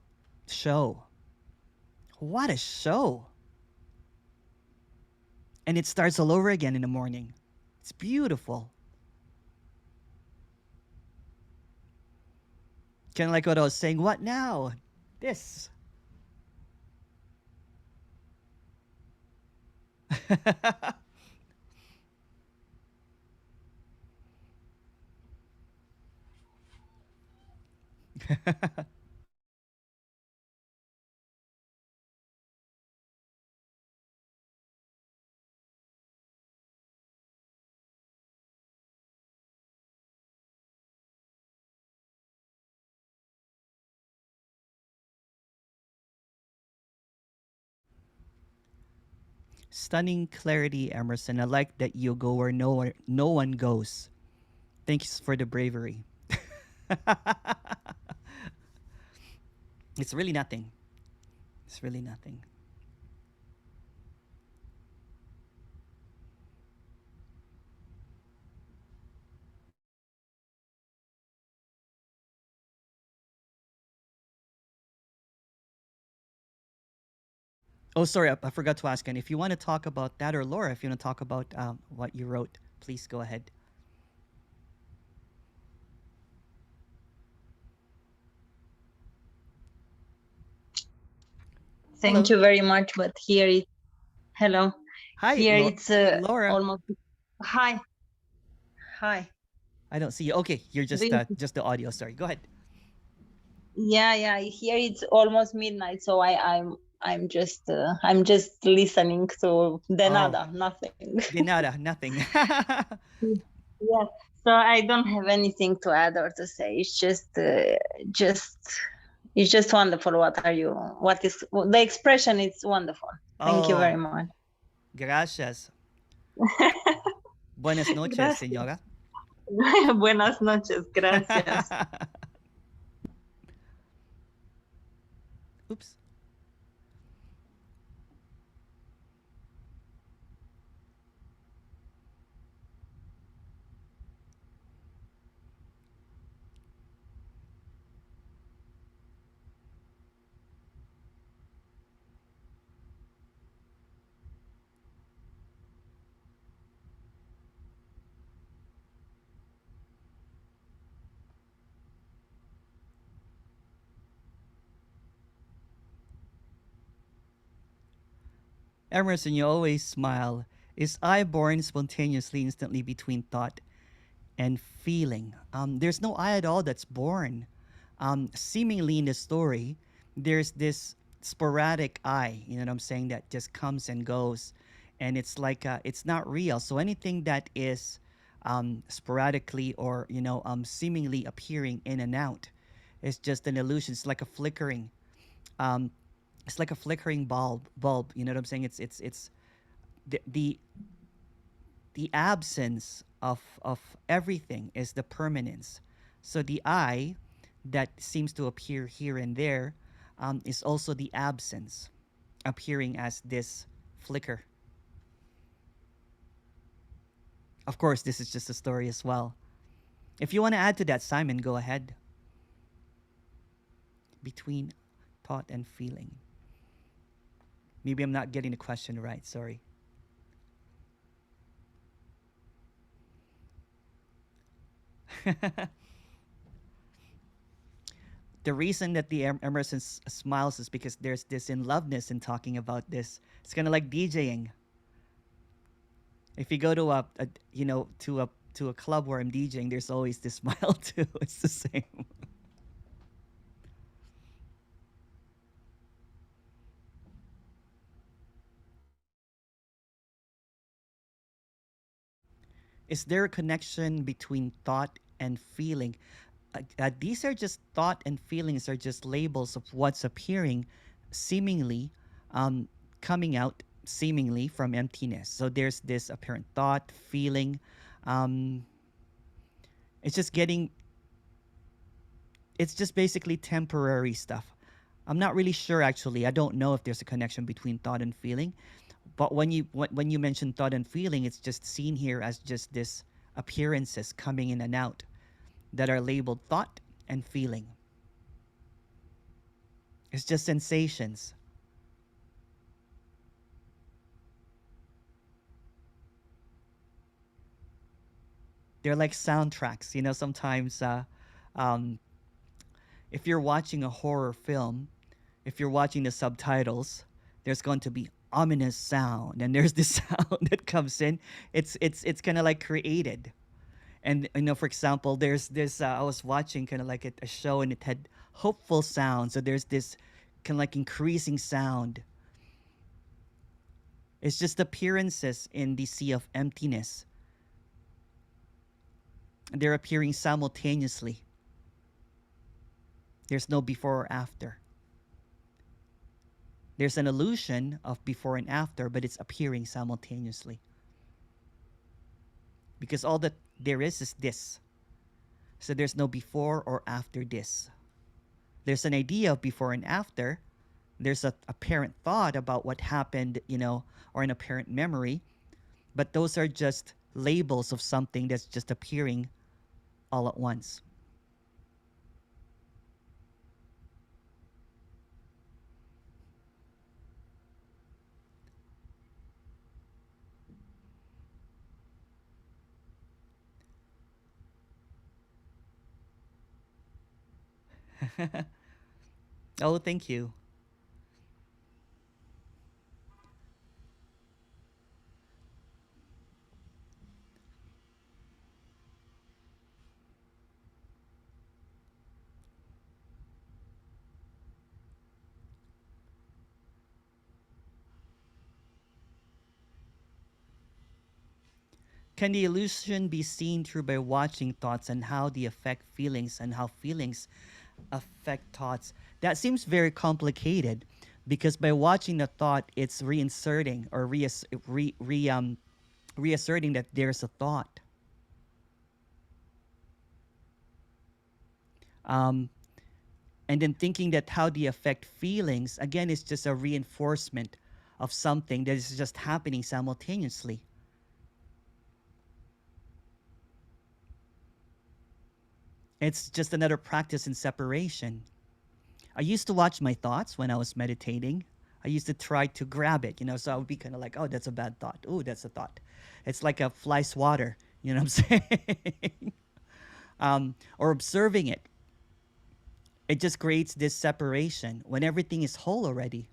Speaker 1: show. What a show! And it starts all over again in the morning. It's beautiful. Kind of like what I was saying. What now? This. Stunning clarity, Emerson. I like that you go where no one goes. Thanks for the bravery. It's really nothing. It's really nothing. Oh, sorry, I forgot to ask. And if you want to talk about that, or Laura, if you want to talk about what you wrote, please go ahead.
Speaker 6: Thank you very much. But here it, hello.
Speaker 1: Hi,
Speaker 6: Here it's
Speaker 1: Laura.
Speaker 6: almost. Hi. Hi.
Speaker 1: I don't see you. Okay, you're just the audio. Sorry, go ahead.
Speaker 6: Yeah. Here it's almost midnight, so I'm just listening to de nada, nothing.
Speaker 1: De nada, nothing.
Speaker 6: Yeah. So I don't have anything to add or to say. It's just wonderful. What is the expression? It's wonderful. Thank you very much.
Speaker 1: Gracias. Buenas noches,
Speaker 6: Gracias.
Speaker 1: señora.
Speaker 6: Buenas noches. Gracias.
Speaker 1: Oops. Emerson, you always smile. Is I born spontaneously, instantly between thought and feeling? There's no I at all that's born. Seemingly in the story, there's this sporadic I, you know what I'm saying, that just comes and goes, and it's like it's not real. So anything that is sporadically or seemingly appearing in and out is just an illusion. It's like a flickering. Um, it's like a flickering bulb. You know what I'm saying? It's the the absence of everything is the permanence. So the I that seems to appear here and there is also the absence, appearing as this flicker. Of course, this is just a story as well. If you want to add to that, Simon, go ahead. Between thought and feeling. Maybe I'm not getting the question right. Sorry. The reason that the Emerson smiles is because there's this in loveness in talking about this. It's kind of like DJing. If you go to a club where I'm DJing, there's always this smile too. It's the same. Is there a connection between thought and feeling? These are just thought and feelings are just labels of what's appearing, seemingly coming out seemingly from emptiness. So there's this apparent thought, feeling. Um, it's just getting. It's just basically temporary stuff. I'm not really sure actually. I don't know if there's a connection between thought and feeling. But when you mention thought and feeling, it's just seen here as just this appearances coming in and out that are labeled thought and feeling. It's just sensations. They're like soundtracks. Sometimes um, if you're watching a horror film, if you're watching the subtitles, there's going to be ominous sound, and there's this sound that comes in. It's kind of like created. And for example, there's this I was watching kind of like a show, and it had hopeful sound. So there's this kind of like increasing sound. It's just appearances in the sea of emptiness. They're appearing simultaneously. There's no before or after. There's an illusion of before and after, but it's appearing simultaneously. Because all that there is this. So there's no before or after this. There's an idea of before and after. There's a apparent thought about what happened, or an apparent memory. But those are just labels of something that's just appearing all at once. Oh, thank you. Can the illusion be seen through by watching thoughts and how they affect feelings and how feelings affect thoughts? That seems very complicated because by watching the thought, it's reinserting or reasserting that there's a thought. Um, and then thinking that how they affect feelings, again, is just a reinforcement of something that is just happening simultaneously. It's just another practice in separation. I used to watch my thoughts when I was meditating. I used to try to grab it, so I would be kind of like, oh, that's a bad thought. Oh, that's a thought. It's like a fly swatter, you know what I'm saying? Or observing it. It just creates this separation when everything is whole already.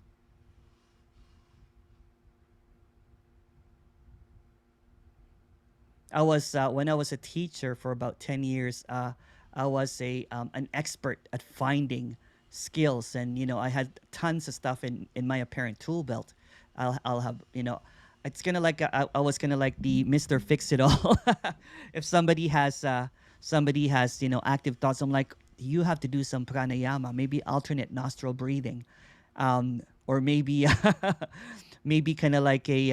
Speaker 1: When I was a teacher for about 10 years, I was an expert at finding skills, and I had tons of stuff in my apparent tool belt. I'll have, it's gonna like I was gonna like be Mr. Fix It All. If somebody has active thoughts, I'm like, you have to do some pranayama, maybe alternate nostril breathing, or maybe maybe kind of like a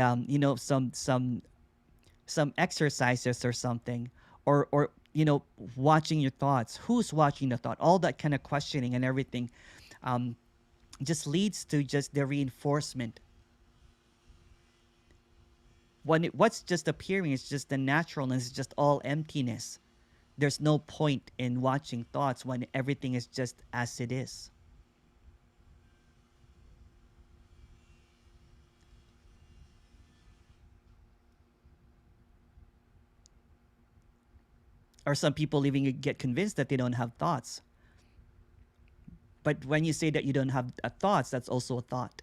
Speaker 1: some exercises or something, or watching your thoughts, who's watching the thought, all that kind of questioning and everything, just leads to just the reinforcement. What's just appearing is just the naturalness, it's just all emptiness. There's no point in watching thoughts when everything is just as it is. Or some people even get convinced that they don't have thoughts. But when you say that you don't have thoughts, that's also a thought.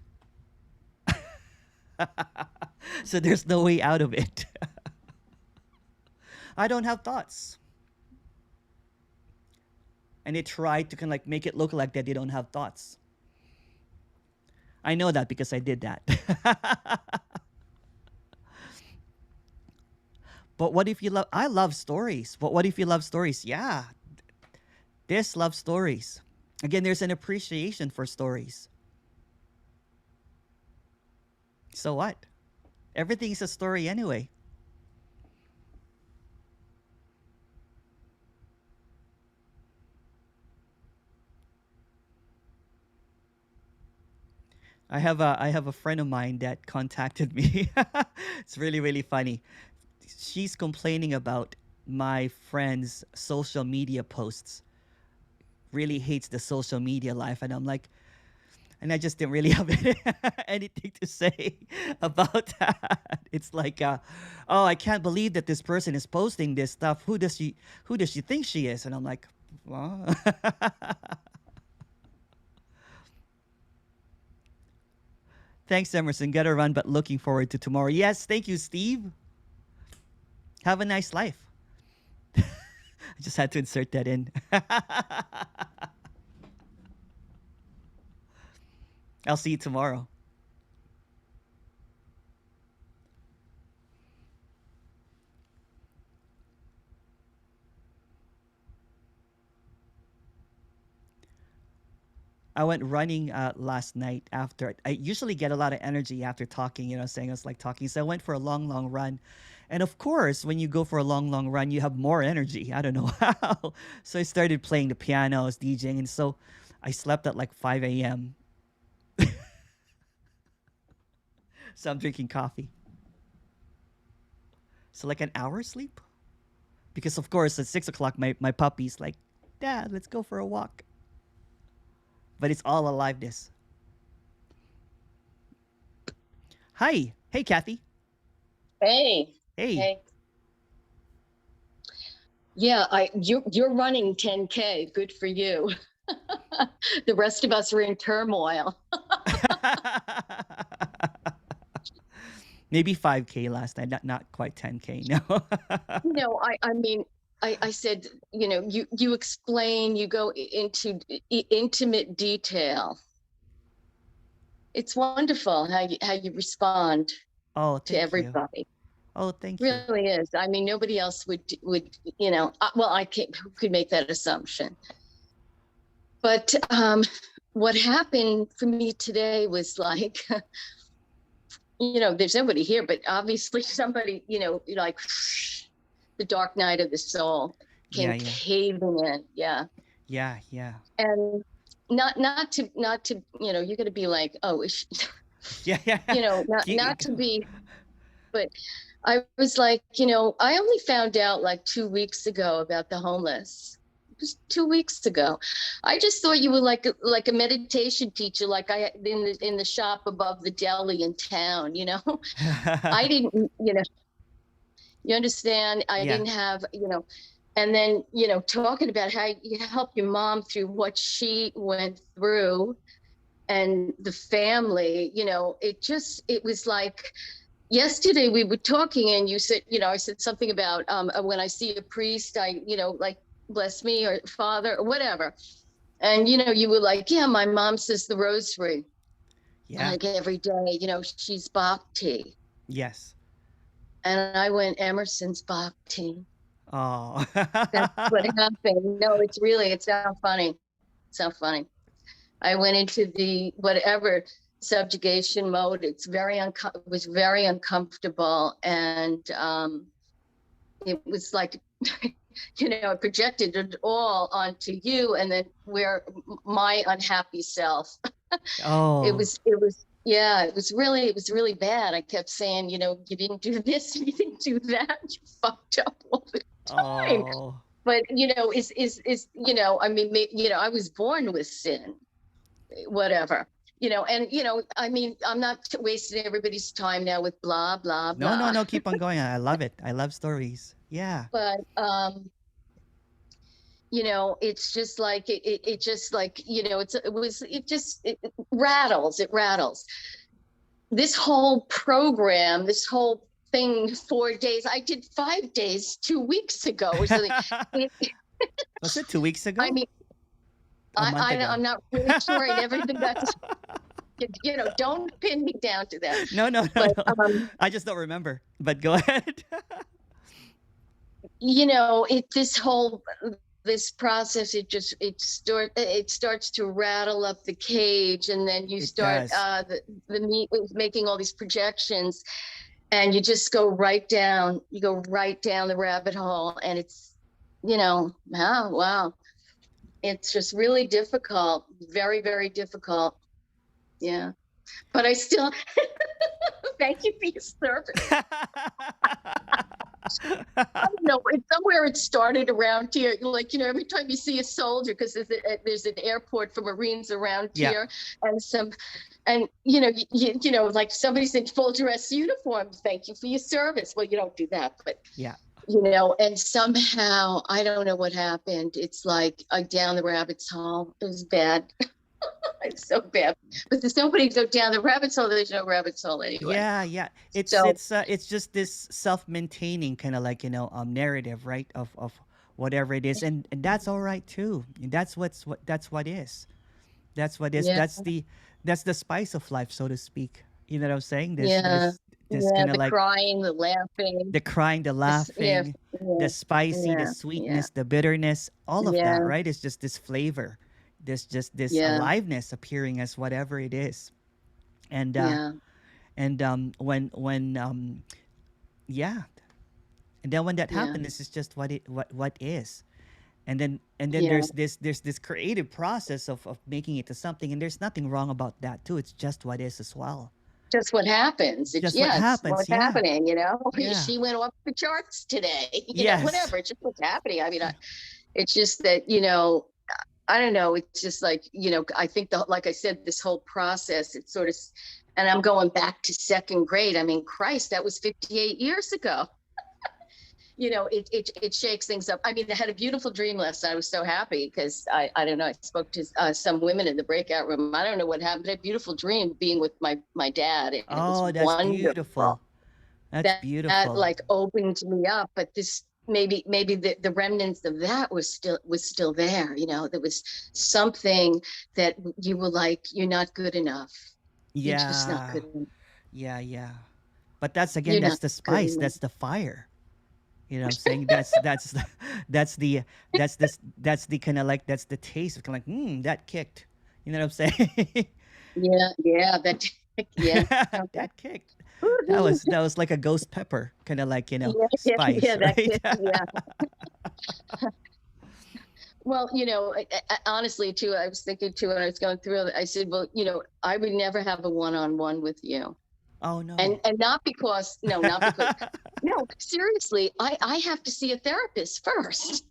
Speaker 1: So there's no way out of it. I don't have thoughts. And they try to kind of like make it look like that they don't have thoughts. I know that because I did that. But what if you love, I love stories. But what if you love stories? Yeah. This loves stories. Again, there's an appreciation for stories. So what? Everything is a story anyway. I have a friend of mine that contacted me. It's really, really funny. She's complaining about my friend's social media posts. Really hates the social media life, and I'm like, and I just didn't really have anything to say about that. It's like, oh, I can't believe that this person is posting this stuff. Who does she think she is? And I'm like, well. Thanks, Emerson. Gotta run, but looking forward to tomorrow. Yes, thank you, Steve. Have a nice life. I just had to insert that in. I'll see you tomorrow. I went running last night after. I usually get a lot of energy after talking, saying it's like talking. So I went for a long, long run. And of course, when you go for a long, long run, you have more energy. I don't know how. So I started playing the piano, I was DJing. And so I slept at like 5 a.m. So I'm drinking coffee. So like an hour sleep. Because of course, at 6 o'clock, my puppy's like, Dad, let's go for a walk. But it's all aliveness. Hi. Hey, Kathy.
Speaker 7: Hey.
Speaker 1: Hey.
Speaker 7: Hey. Yeah, you're running 10K. Good for you. The rest of us are in turmoil.
Speaker 1: Maybe 5K last night, not quite 10K. No.
Speaker 7: I mean, I said, you explain, you go into intimate detail. It's wonderful how you respond to everybody.
Speaker 1: Oh, thank you.
Speaker 7: Really is. I mean, nobody else would, well, I can't, who could make that assumption. But what happened for me today was like, there's nobody here, but obviously somebody, like the dark night of the soul came caving in. Yeah.
Speaker 1: Yeah. Yeah.
Speaker 7: And not to, you're going to be like, oh, is she,
Speaker 1: yeah.
Speaker 7: Not to be, but I was like, I only found out like 2 weeks ago about the homeless. It was 2 weeks ago. I just thought you were like a meditation teacher, like I in the shop above the deli in town. I didn't, you understand? I didn't have, and then, talking about how you help your mom through what she went through and the family, it was like, yesterday we were talking and you said, I said something about when I see a priest, I, like, bless me or father or whatever. And, you know, you were like, yeah, my mom says the rosary
Speaker 1: Yeah.
Speaker 7: like every day, you know, she's bhakti.
Speaker 1: Yes.
Speaker 7: And I went, Emerson's bhakti.
Speaker 1: Oh.
Speaker 7: That's what happened. No, it's not funny. It's not funny. I went into the whatever subjugation mode. It was very uncomfortable. And it was like, you know, I projected it all onto you, and then where my unhappy self.
Speaker 1: Oh.
Speaker 7: It was yeah, it was really bad. I kept saying, you know, you didn't do this, you didn't do that, you fucked up all the time.
Speaker 1: Oh.
Speaker 7: But you know, is you know, I mean, you know, I was born with sin, whatever. You know, and you know, I mean, I'm not wasting everybody's time now with blah blah blah.
Speaker 1: No, no, no. Keep on going. I love it. I love stories. Yeah.
Speaker 7: But you know, it's just like it just like, you know, it rattles. This whole program, this whole thing, 4 days, I did 5 days 2 weeks ago or something.
Speaker 1: Was it 2 weeks ago?
Speaker 7: I mean,
Speaker 1: A month ago.
Speaker 7: I'm not really sure. I never even got to, you know, don't pin me down to that.
Speaker 1: No, no, no,
Speaker 7: But,
Speaker 1: no. I just don't remember. But go ahead.
Speaker 7: you know, this process, it starts to rattle up the cage, and then you start the meat making all these projections, and you just go right down the rabbit hole, and it's, you know, wow, it's just really difficult, very, very difficult. Yeah, but I still thank you for your service. I don't know. Somewhere it started around here. Like, you know, every time you see a soldier, because there's an airport for Marines around here, and you know, you know, like somebody's in full dress uniform. Thank you for your service. Well, you don't do that, but
Speaker 1: yeah,
Speaker 7: you know, and somehow I don't know what happened. It's like down the rabbit's hole. It was bad. It's so bad. But there's nobody to go down the rabbit's hole. There's no rabbit's hole anyway.
Speaker 1: yeah, yeah. It's just this self-maintaining kind of like, you know, narrative, right? Of whatever it is, and that's all right too. That's what is. That's what is.
Speaker 7: Yeah.
Speaker 1: That's the spice of life, so to speak. You know what I'm saying? This kind of
Speaker 7: the
Speaker 1: like
Speaker 7: crying, the laughing,
Speaker 1: the crying, the laughing, the spicy, the sweetness, the bitterness, all of that, right? It's just this flavor. There's just this aliveness appearing as whatever it is. And when and then when that happens, this is just what is. And then there's this creative process of making it to something, and there's nothing wrong about that too. It's just what is as well.
Speaker 7: Just what happens.
Speaker 1: Just what happens.
Speaker 7: What's happening, you know? She went off the charts today. You know, whatever. It's just what's happening. I mean, it's just that, you know, I don't know. It's just like, you know, I think like I said, this whole process, it's sort of, and I'm going back to second grade. I mean, Christ, that was 58 years ago. You know, it shakes things up. I mean, I had a beautiful dream last night. I was so happy because I don't know. I spoke to some women in the breakout room. I don't know what happened. I had a beautiful dream being with my dad. And
Speaker 1: that's wonderful. Beautiful. That's beautiful.
Speaker 7: That like opened me up. But this maybe the remnants of that was still there. You know, there was something that you were like, you're not good enough.
Speaker 1: Yeah.
Speaker 7: You're just not good enough.
Speaker 1: Yeah. But that's that's the spice. That's the fire. You know what I'm saying? That's the kind of like, that's the taste of kind of like, that kicked. You know what I'm saying?
Speaker 7: Yeah, that
Speaker 1: that kicked. That was like a ghost pepper, kind of like, you know, spice.
Speaker 7: Yeah, that
Speaker 1: right?
Speaker 7: kicked, yeah. Well, you know, I, honestly, too, I was thinking too, when I was going through it, I said, well, you know, I would never have a one-on-one with you.
Speaker 1: Oh no.
Speaker 7: And not because no, seriously, I have to see a therapist first.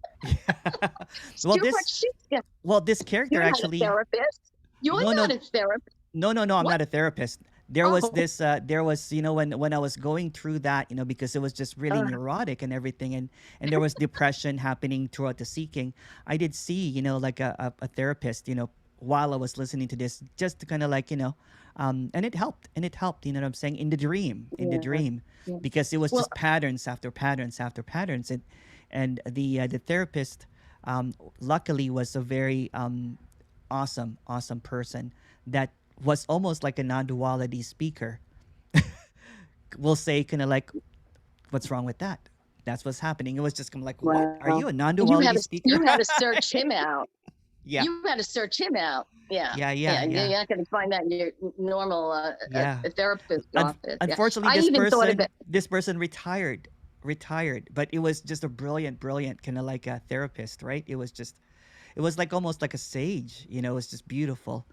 Speaker 1: Well, this character
Speaker 7: You're
Speaker 1: actually
Speaker 7: not a therapist. You're not a therapist.
Speaker 1: No, I'm not a therapist. There was this there was, you know, when I was going through that, you know, because it was just really neurotic and everything, and there was depression happening throughout the seeking. I did see, you know, like a therapist, you know, while I was listening to this, just to kind of like, you know, and it helped, you know what I'm saying, in the dream, because it was just patterns after patterns after patterns, and the therapist luckily was a very awesome, awesome person that was almost like a non-duality speaker. We'll say kind of like, what's wrong with that? That's what's happening. It was just kind of like, what? Are you a non-duality speaker?
Speaker 7: You had to search him out.
Speaker 1: Yeah.
Speaker 7: You had to search him out. Yeah.
Speaker 1: Yeah.
Speaker 7: You're not going to find that in your normal
Speaker 1: Yeah.
Speaker 7: a therapist office.
Speaker 1: Unfortunately,
Speaker 7: I even thought of it.
Speaker 1: this person retired, but it was just a brilliant kind of like a therapist, right? It was like almost like a sage, you know. It was just beautiful.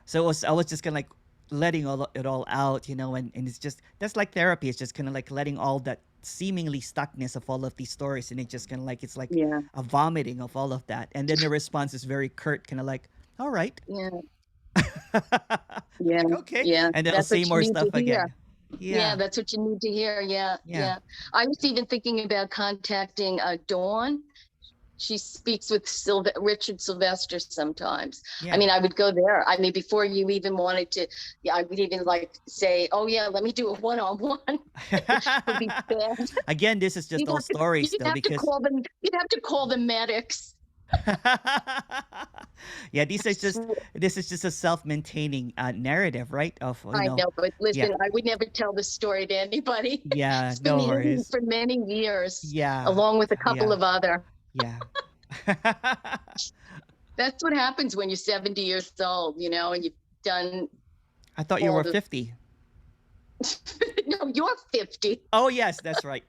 Speaker 1: So I was just kind of like letting it all out, you know, and it's just, that's like therapy. It's just kind of like letting all that seemingly stuckness of all of these stories, and it just kind of like, it's like a vomiting of all of that, and then the response is very curt, kind of like, all right.
Speaker 7: Yeah.
Speaker 1: Like, okay.
Speaker 7: Yeah.
Speaker 1: And then I'll say more stuff again.
Speaker 7: Yeah, that's what you need to hear. Yeah. I was even thinking about contacting Dawn. She speaks with Richard Sylvester sometimes.
Speaker 1: Yeah.
Speaker 7: I mean, I would go there. I mean, before you even wanted to, I would even like say, oh yeah, let me do a one-on-one.
Speaker 1: Again, this is just all stories though, because
Speaker 7: you'd have to call them medics.
Speaker 1: Yeah, this is just a self-maintaining narrative, right? Of
Speaker 7: I know, but listen, I would never tell this story to anybody.
Speaker 1: Yeah,
Speaker 7: It's
Speaker 1: no
Speaker 7: been
Speaker 1: worries.
Speaker 7: for many years.
Speaker 1: Yeah,
Speaker 7: along with a couple of other.
Speaker 1: Yeah.
Speaker 7: That's what happens when you're 70 years old, you know, and you've done.
Speaker 1: I thought you were 50.
Speaker 7: No, you're 50.
Speaker 1: Oh yes, that's right.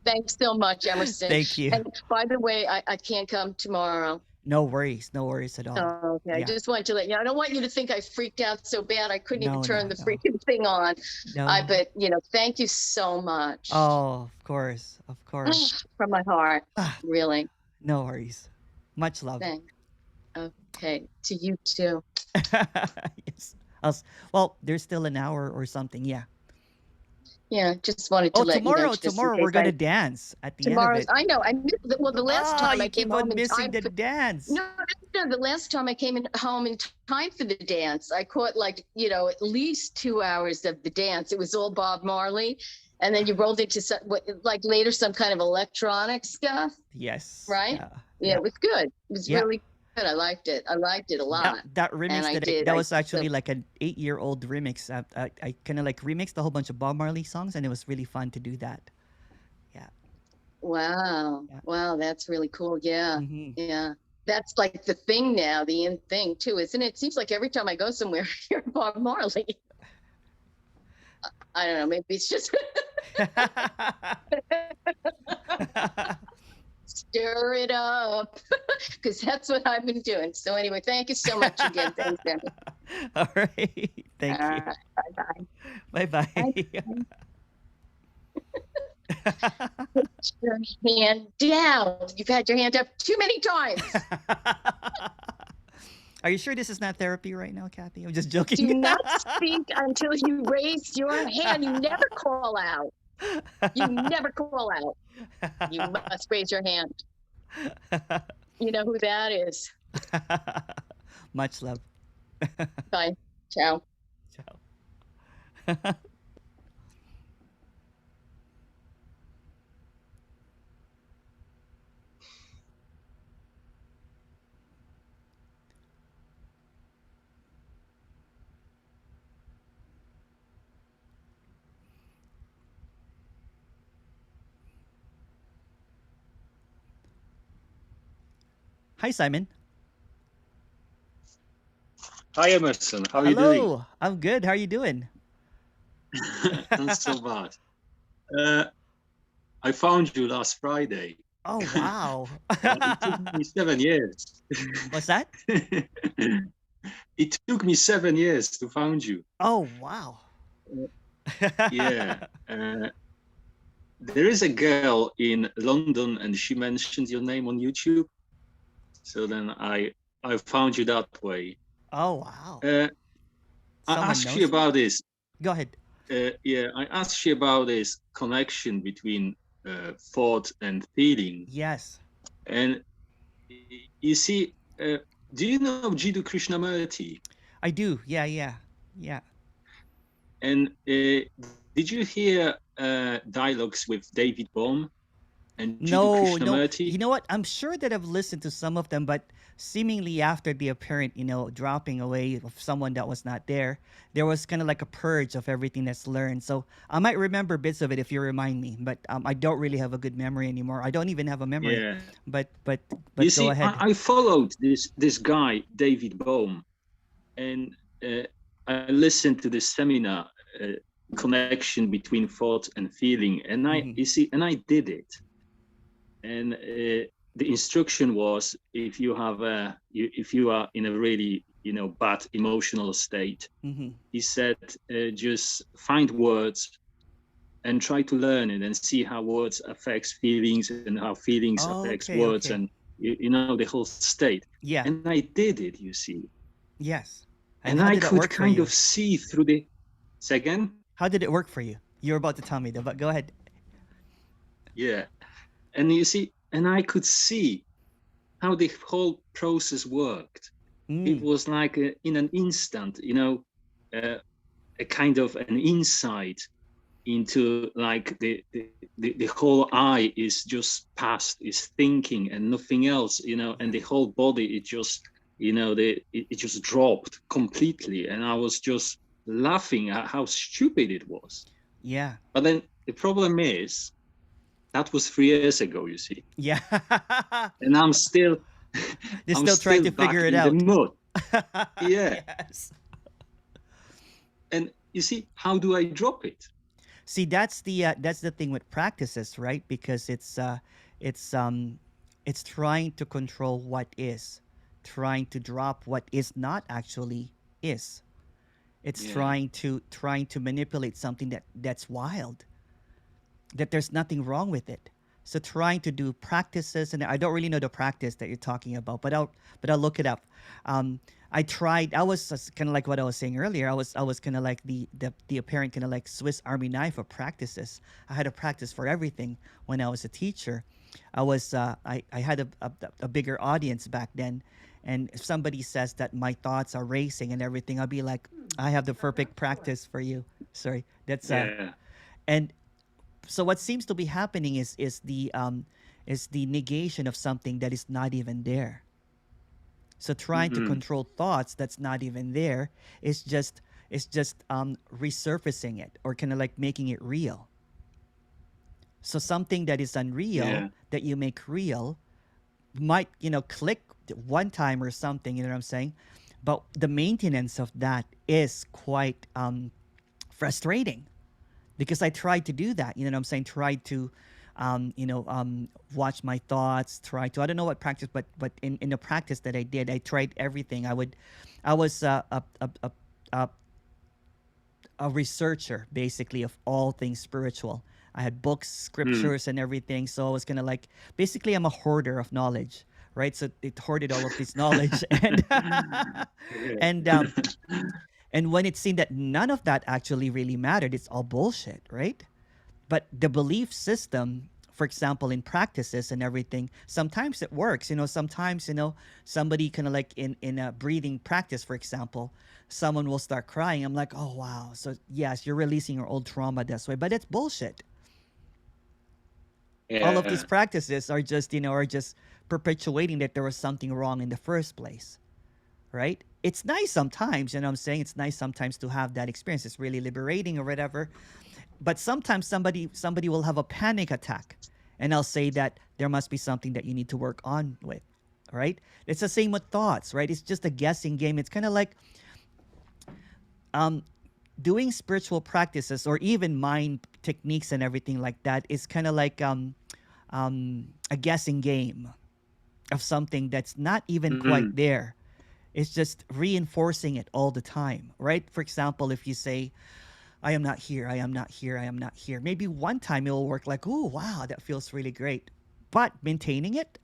Speaker 7: Thanks so much, Emerson.
Speaker 1: Thank you.
Speaker 7: And by the way, I can't come tomorrow.
Speaker 1: No worries at all.
Speaker 7: Oh, okay.
Speaker 1: Yeah.
Speaker 7: I just want to let you know. I don't want you to think I freaked out so bad I couldn't even turn the
Speaker 1: no.
Speaker 7: freaking thing on.
Speaker 1: No.
Speaker 7: But you know, thank you so much.
Speaker 1: Oh, of course.
Speaker 7: From my heart, really.
Speaker 1: No worries. Much love.
Speaker 7: Thanks. Okay, to you too.
Speaker 1: Yes. Well, there's still an hour or something. Yeah.
Speaker 7: Yeah, just wanted to let you know.
Speaker 1: Tomorrow we're gonna dance at the end of it.
Speaker 7: I know. I missed the last time I came home
Speaker 1: missing the dance.
Speaker 7: No, the last time I came home in time for the dance, I caught like, you know, at least 2 hours of the dance. It was all Bob Marley, and then you rolled into like later some kind of electronic stuff.
Speaker 1: Yes.
Speaker 7: Right. Yeah, it was good. It was really good. I liked it a lot.
Speaker 1: That remix that was actually like an 8-year-old remix. I kind of like remixed a whole bunch of Bob Marley songs, and it was really fun to do that. Yeah.
Speaker 7: Wow. Yeah. Wow, that's really cool. Yeah.
Speaker 1: Mm-hmm.
Speaker 7: Yeah. That's like the thing now, the in thing too, isn't it? It seems like every time I go somewhere, I hear Bob Marley. I don't know. Maybe it's just stir it up, because that's what I've been doing. So anyway, thank you so much again. Thanks, Debbie.
Speaker 1: All right. Thank you.
Speaker 7: Bye-bye.
Speaker 1: Bye-bye.
Speaker 7: Put your hand down. You've had your hand up too many times.
Speaker 1: Are you sure this is not therapy right now, Kathy? I'm just joking.
Speaker 7: Do not speak until you raise your hand. You never call out. You never call out. You must raise your hand. You know who that is.
Speaker 1: Much love.
Speaker 7: Bye. Ciao.
Speaker 1: Ciao. Hi, Simon.
Speaker 8: Hi, Emerson. How are you doing?
Speaker 1: Hello. I'm good. How are you doing?
Speaker 8: Not so bad. I found you last Friday.
Speaker 1: Oh, wow.
Speaker 8: It took me 7 years.
Speaker 1: What's that?
Speaker 8: It took me 7 years to find you.
Speaker 1: Oh, wow.
Speaker 8: Yeah. There is a girl in London, and she mentioned your name on YouTube. So then I found you that way.
Speaker 1: Oh, wow.
Speaker 8: I asked you about this.
Speaker 1: Go ahead.
Speaker 8: Yeah, I asked you about this connection between thought and feeling.
Speaker 1: Yes.
Speaker 8: And you see, do you know Jiddu Krishnamurti?
Speaker 1: I do. Yeah.
Speaker 8: And did you hear dialogues with David Bohm? and
Speaker 1: No,
Speaker 8: Jiddu
Speaker 1: no.
Speaker 8: Krishnamurti.
Speaker 1: You know what? I'm sure that I've listened to some of them, but seemingly after the apparent, dropping away of someone that was not there was kind of like a purge of everything that's learned. So I might remember bits of it if you remind me, but I don't really have a good memory anymore. I don't even have a memory.
Speaker 8: Yeah.
Speaker 1: But
Speaker 8: You
Speaker 1: go
Speaker 8: see,
Speaker 1: ahead.
Speaker 8: I followed this guy, David Bohm, and I listened to this seminar, connection between thought and feeling, and I did it. And the instruction was, if you are in a really bad emotional state, he said, just find words and try to learn it and see how words affects feelings and how feelings affects words and the whole state.
Speaker 1: Yeah.
Speaker 8: And I did it, you see.
Speaker 1: Yes.
Speaker 8: And I could kind of see through the second.
Speaker 1: How did it work for you? You're about to tell me, but go ahead.
Speaker 8: Yeah. And you see, and I could see how the whole process worked. It was like in an instant, a kind of an insight into like the whole I is just past, is thinking and nothing else, and the whole body, it just, it just dropped completely. And I was just laughing at how stupid it was.
Speaker 1: Yeah.
Speaker 8: But then the problem is, that was 3 years ago, you see.
Speaker 1: Yeah.
Speaker 8: And I'm still
Speaker 1: trying to figure it out.
Speaker 8: Yeah.
Speaker 1: Yes.
Speaker 8: And you see, how do I drop it?
Speaker 1: See, that's the thing with practices, right? Because it's trying to control what is, trying to drop what is not actually is. It's trying to manipulate something that's wild, that there's nothing wrong with it. So trying to do practices, and I don't really know the practice that you're talking about, but I'll look it up. I tried. I was kind of like what I was saying earlier. I was kind of like the apparent kind of like Swiss Army knife of practices. I had a practice for everything when I was a teacher. I had a bigger audience back then, and if somebody says that my thoughts are racing and everything, I'll be like, I have the perfect practice for you. Sorry, that's and so what seems to be happening is the negation of something that is not even there. So trying to control thoughts that's not even there is just resurfacing it, or kind of like making it real. So something that is unreal that you make real might click one time or something, you know what I'm saying? But the maintenance of that is quite frustrating. Because I tried to do that, you know what I'm saying? Tried to, watch my thoughts. I don't know what practice, but in the practice that I did, I tried everything. I was a researcher basically of all things spiritual. I had books, scriptures, and everything. So I was gonna like, basically, I'm a hoarder of knowledge, right? So it hoarded all of this knowledge, and when it seemed that none of that actually really mattered, it's all bullshit, right? But the belief system, for example, in practices and everything, sometimes it works. Sometimes, somebody kind of like in a breathing practice, for example, someone will start crying. I'm like, oh, wow. So yes, you're releasing your old trauma this way, but it's bullshit. Yeah. All of these practices are just perpetuating that there was something wrong in the first place, right? It's nice sometimes, I'm saying it's nice sometimes to have that experience. It's really liberating or whatever. But sometimes somebody will have a panic attack, and I'll say that there must be something that you need to work on with, right? It's the same with thoughts, right? It's just a guessing game. It's kind of like doing spiritual practices or even mind techniques and everything like that is kind of like a guessing game of something that's not even quite there. It's just reinforcing it all the time, right? For example, if you say, I am not here, I am not here, I am not here. Maybe one time it will work like, oh, wow, that feels really great. But maintaining it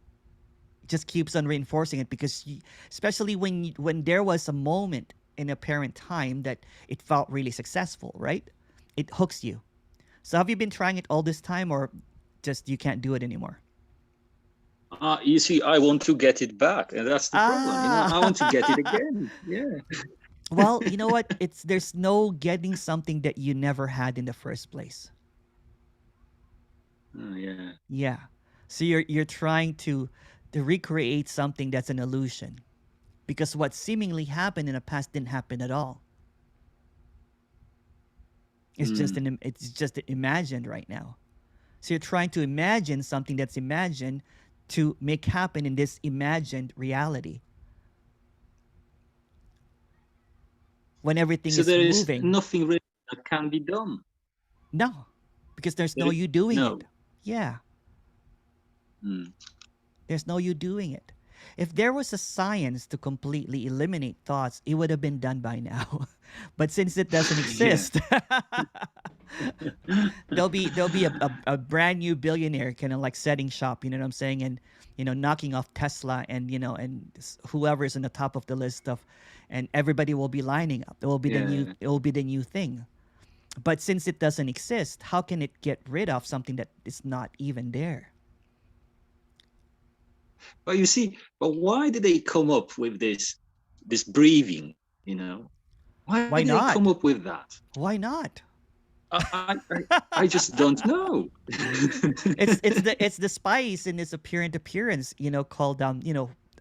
Speaker 1: just keeps on reinforcing it, because especially when there was a moment in apparent time that it felt really successful, right? It hooks you. So have you been trying it all this time, or just you can't do it anymore?
Speaker 8: You see, I want to get it back, and that's the problem. I want to get it again. Yeah.
Speaker 1: Well, you know what? There's no getting something that you never had in the first place.
Speaker 8: Yeah.
Speaker 1: Yeah. So you're trying to recreate something that's an illusion, because what seemingly happened in the past didn't happen at all. It's just imagined right now. So you're trying to imagine something that's imagined to make happen in this imagined reality. When everything
Speaker 8: So
Speaker 1: is
Speaker 8: there is
Speaker 1: moving.
Speaker 8: nothing really that can be done.
Speaker 1: No, because there's no you doing it. Yeah. There's no you doing it. If there was a science to completely eliminate thoughts, it would have been done by now. But since it doesn't exist, there'll be a brand new billionaire kind of like setting shop, you know what I'm saying, and knocking off Tesla and and whoever's on the top of the list of, and everybody will be lining up. It will be the new thing. But since it doesn't exist, how can it get rid of something that is not even there?
Speaker 8: But you see, but why did they come up with this breathing? Why did
Speaker 1: not?
Speaker 8: They come up with that?
Speaker 1: Why not?
Speaker 8: I just don't know.
Speaker 1: it's the spice in this appearance, called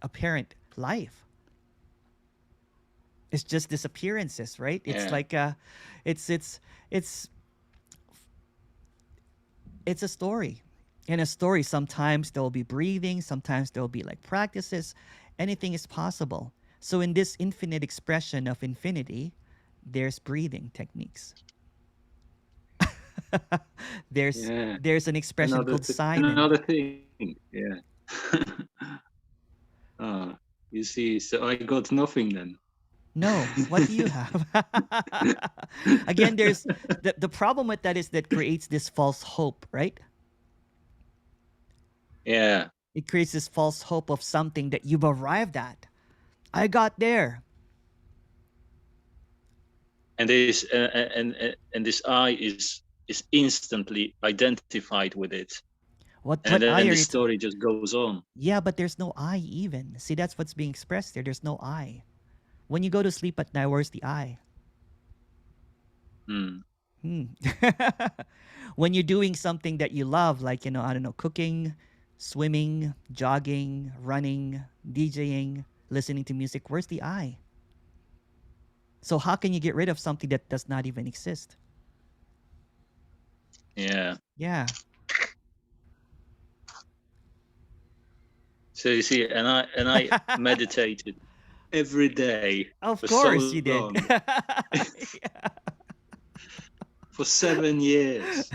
Speaker 1: apparent life. It's just disappearances, right? It's like it's a story. In a story, sometimes there will be breathing, sometimes there will be like practices. Anything is possible. So in this infinite expression of infinity, there's breathing techniques. There's an expression called silence.
Speaker 8: Another thing, you see, so I got nothing then.
Speaker 1: No, what do you have? Again, there's the problem with that is that creates this false hope, right?
Speaker 8: Yeah.
Speaker 1: It creates this false hope of something that you've arrived at. I got there.
Speaker 8: And this and this I is instantly identified with it.
Speaker 1: What
Speaker 8: then
Speaker 1: I
Speaker 8: the story just goes on.
Speaker 1: Yeah, but there's no I even. See, that's what's being expressed there. There's no I. When you go to sleep at night, where's the I? When you're doing something that you love, like, I don't know, cooking, swimming, jogging, running, DJing, listening to music, where's the I? So how can you get rid of something that does not even exist?
Speaker 8: Yeah.
Speaker 1: Yeah.
Speaker 8: So you see, and I meditated every day.
Speaker 1: Of course you did.
Speaker 8: For 7 years.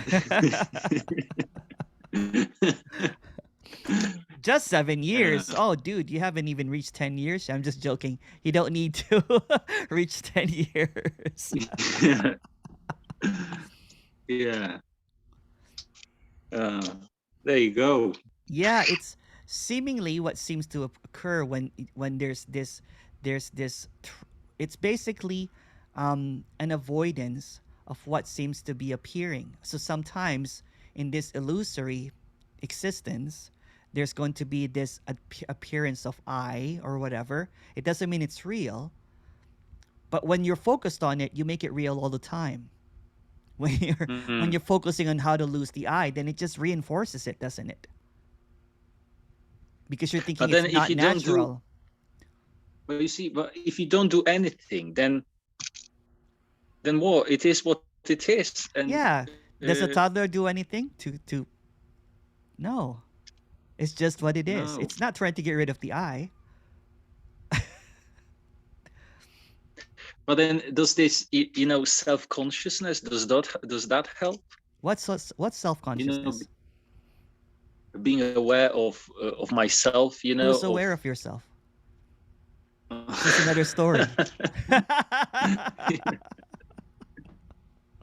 Speaker 1: Just 7 years. Oh, dude, you haven't even reached 10 years. I'm just joking. You don't need to reach 10 years.
Speaker 8: Yeah. There you go.
Speaker 1: Yeah, it's seemingly what seems to occur when there's this it's basically an avoidance of what seems to be appearing. So sometimes in this illusory existence, there's going to be this appearance of I or whatever. It doesn't mean it's real, but when you're focused on it, you make it real all the time. When you're focusing on how to lose the I, then it just reinforces it, doesn't it? Because you're thinking it's not natural.
Speaker 8: But you see, but if you don't do anything, then what? It is what it is. And,
Speaker 1: yeah. Does a toddler do anything to? No. It's just what it is.
Speaker 8: No.
Speaker 1: It's not trying to get rid of the I.
Speaker 8: But then, does this, self-consciousness, does that help?
Speaker 1: What's self-consciousness?
Speaker 8: Being aware of myself,
Speaker 1: Who's aware of yourself? It's another story.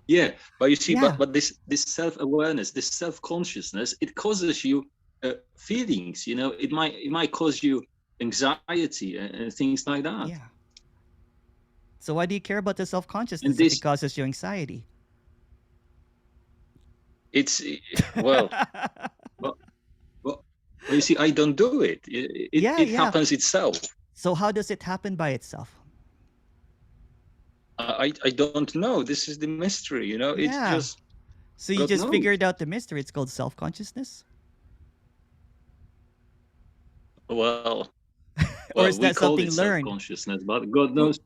Speaker 8: Yeah, but you see, but this self-awareness, this self-consciousness, it causes you feelings. It might cause you anxiety and things like that.
Speaker 1: Yeah. So why do you care about the self-consciousness if it causes you anxiety?
Speaker 8: It's well, you see, I don't do it. It happens itself.
Speaker 1: So how does it happen by itself?
Speaker 8: I don't know. This is the mystery, It's just.
Speaker 1: So you just figured out the mystery. It's called self-consciousness.
Speaker 8: Well,
Speaker 1: Or is
Speaker 8: we
Speaker 1: that
Speaker 8: call
Speaker 1: something
Speaker 8: it
Speaker 1: learned?
Speaker 8: self-consciousness, but God knows.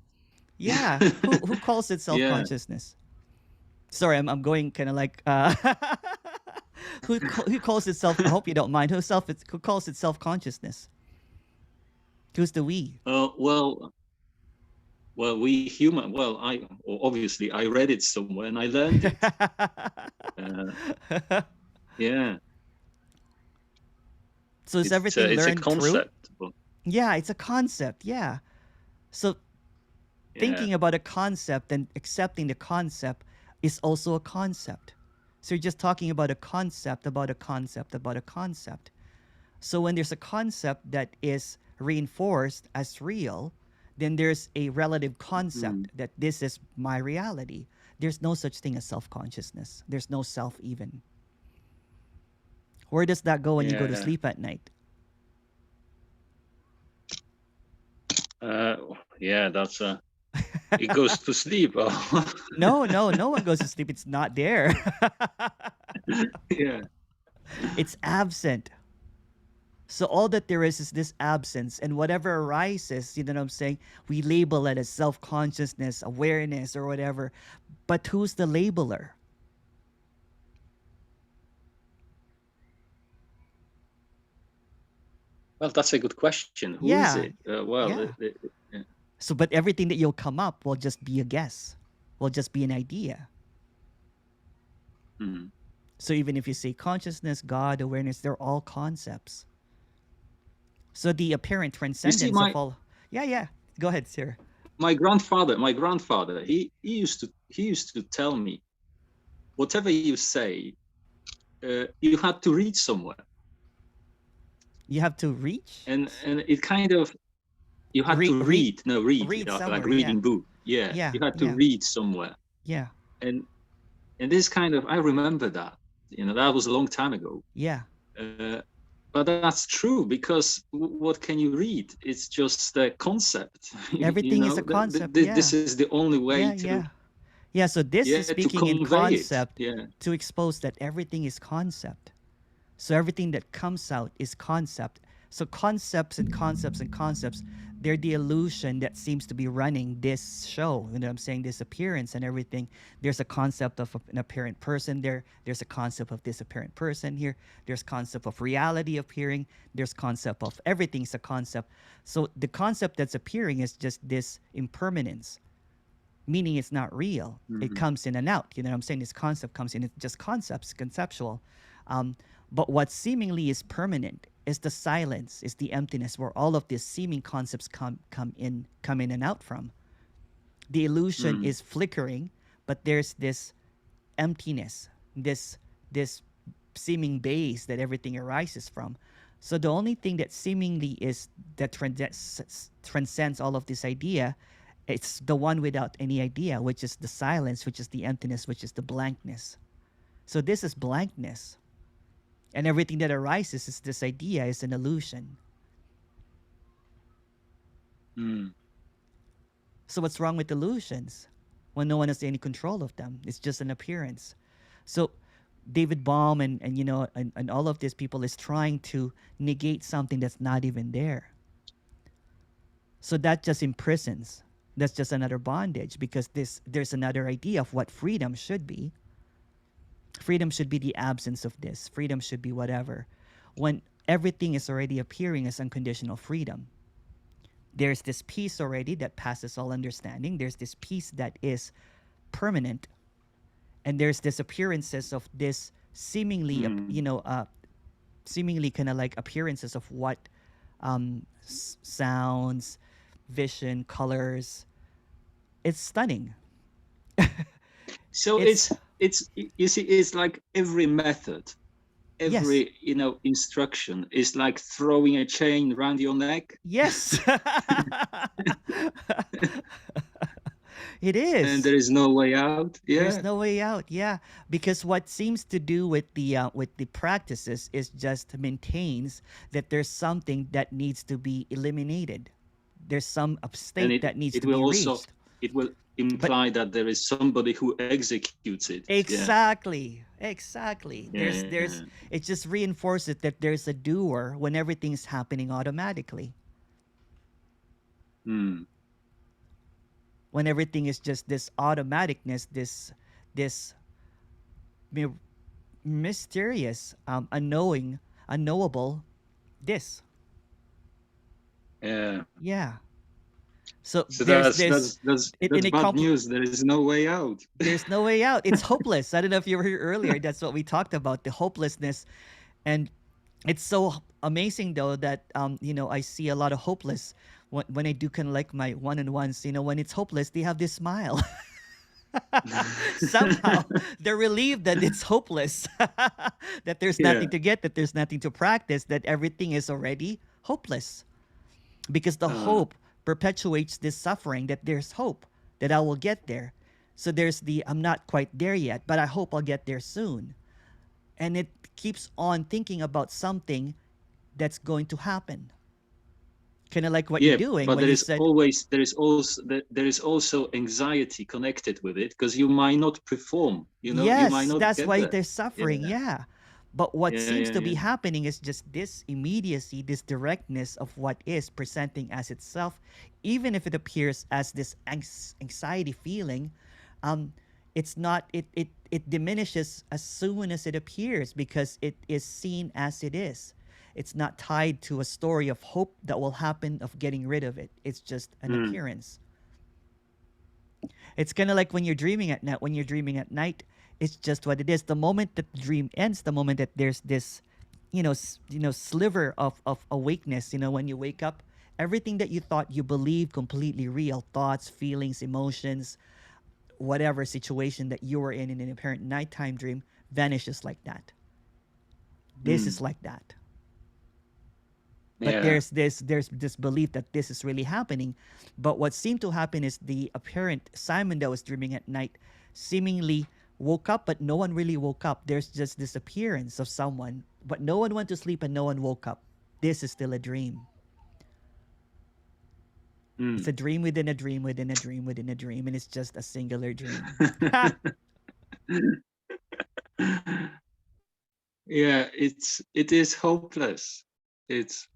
Speaker 1: Yeah. Who calls it self-consciousness? Sorry, I'm going kind of like who calls it self? I hope you don't mind. Who calls it self-consciousness? Who's the we?
Speaker 8: Well, we human. Well, obviously I read it somewhere and I learned it. Yeah.
Speaker 1: So is everything
Speaker 8: it's
Speaker 1: learned
Speaker 8: a concept.
Speaker 1: through? Yeah, it's a concept. Yeah. So thinking about a concept and accepting the concept is also a concept. So you're just talking about a concept, about a concept, about a concept. So when there's a concept that is reinforced as real, then there's a relative concept that this is my reality. There's no such thing as self-consciousness. There's no self even. Where does that go when you go to sleep at night?
Speaker 8: Yeah, that's it goes to sleep.
Speaker 1: No one goes to sleep. It's not there.
Speaker 8: Yeah.
Speaker 1: It's absent. So all that there is this absence, and whatever arises, you know what I'm saying? We label it as self-consciousness, awareness, or whatever. But who's the labeler?
Speaker 8: Well, that's a good question. Who is it?
Speaker 1: So, but everything that you'll come up will just be a guess, will just be an idea. So even if you say consciousness, God, awareness, they're all concepts. So the apparent transcendence of all. Yeah. Go ahead, sir.
Speaker 8: My grandfather, he used to tell me, whatever you say, you had to reach somewhere.
Speaker 1: You have to reach?
Speaker 8: And it kind of, you had to read, like reading book. Yeah. You had to read somewhere.
Speaker 1: Yeah.
Speaker 8: And this kind of, I remember that, that was a long time ago.
Speaker 1: Yeah.
Speaker 8: But that's true, because what can you read? It's just a concept.
Speaker 1: Everything is a concept.
Speaker 8: This is the only way to.
Speaker 1: Yeah, so this is speaking in concept
Speaker 8: to
Speaker 1: expose that everything is concept. So everything that comes out is concept. So concepts and concepts and concepts, they're the illusion that seems to be running this show. You know what I'm saying? This appearance and everything. There's a concept of an apparent person there. There's a concept of this apparent person here. There's concept of reality appearing. There's concept of everything's a concept. So the concept that's appearing is just this impermanence, meaning it's not real. It comes in and out. You know what I'm saying? This concept comes in. It's just concepts, conceptual. But what seemingly is permanent is the silence, is the emptiness, where all of these seeming concepts come in and out from. The illusion is flickering, but there's this emptiness, this seeming base that everything arises from. So the only thing that seemingly is that transcends all of this idea, it's the one without any idea, which is the silence, which is the emptiness, which is the blankness. So this is blankness. And everything that arises is this idea, is an illusion. So what's wrong with illusions when no one has any control of them? It's just an appearance. So David Bohm and all of these people is trying to negate something that's not even there. So that just imprisons. That's just another bondage, because there's another idea of what freedom should be. Freedom should be the absence of this. Freedom should be whatever. When everything is already appearing as unconditional freedom. There's this peace already that passes all understanding. There's this peace that is permanent. And there's this appearances of this seemingly, seemingly kind of like appearances of what sounds, vision, colors. It's stunning.
Speaker 8: So it's you see, it's like every method, every instruction is like throwing a chain around your neck.
Speaker 1: Yes. It is.
Speaker 8: And there is no way out. Yeah.
Speaker 1: There's no way out. Yeah, because what seems to do with the practices is just maintains that there's something that needs to be eliminated. There's some state that needs to be reached.
Speaker 8: It will imply that there is somebody who executes it.
Speaker 1: Exactly. Exactly.
Speaker 8: Yeah.
Speaker 1: There's it just reinforces that there's a doer when everything's happening automatically.
Speaker 8: Mm.
Speaker 1: When everything is just this automaticness, this mi- mysterious, unknowable, this.
Speaker 8: Yeah.
Speaker 1: Yeah. So
Speaker 8: So
Speaker 1: there's
Speaker 8: that's
Speaker 1: in a
Speaker 8: bad news. There is no way out.
Speaker 1: there's no way out. It's hopeless. I don't know if you were here earlier. That's what we talked about, the hopelessness. And it's so amazing though that I see a lot of hopeless when I do kind of like my one-on-ones, when it's hopeless, they have this smile. Somehow they're relieved that it's hopeless, that there's nothing to get, that there's nothing to practice, that everything is already hopeless. Because the hope perpetuates this suffering, that there's hope that I will get there. So there's I'm not quite there yet, but I hope I'll get there soon. And it keeps on thinking about something that's going to happen. Kind of like what you're doing.
Speaker 8: But
Speaker 1: when
Speaker 8: there is also anxiety connected with it, because you might not perform.
Speaker 1: Yes,
Speaker 8: you might not
Speaker 1: that's
Speaker 8: get
Speaker 1: why
Speaker 8: there.
Speaker 1: there's suffering. Yeah. But what seems to be happening is just this immediacy, this directness of what is presenting as itself, even if it appears as this anxiety feeling. It's not. It diminishes as soon as it appears, because it is seen as it is. It's not tied to a story of hope that will happen, of getting rid of it. It's just an appearance. It's kind of like when you're dreaming at night. When you're dreaming at night, it's just what it is. The moment that the dream ends, the moment that there's this, sliver of awakeness, when you wake up, everything that you thought you believed completely real, thoughts, feelings, emotions, whatever situation that you were in an apparent nighttime dream, vanishes like that. This is like that. But there's this belief that this is really happening. But what seemed to happen is the apparent Simon that was dreaming at night seemingly woke up, but no one really woke up. There's just this appearance of someone, but no one went to sleep and no one woke up. This is still a dream. It's a dream within a dream within a dream within a dream, and it's just a singular dream.
Speaker 8: Yeah, it is hopeless. It's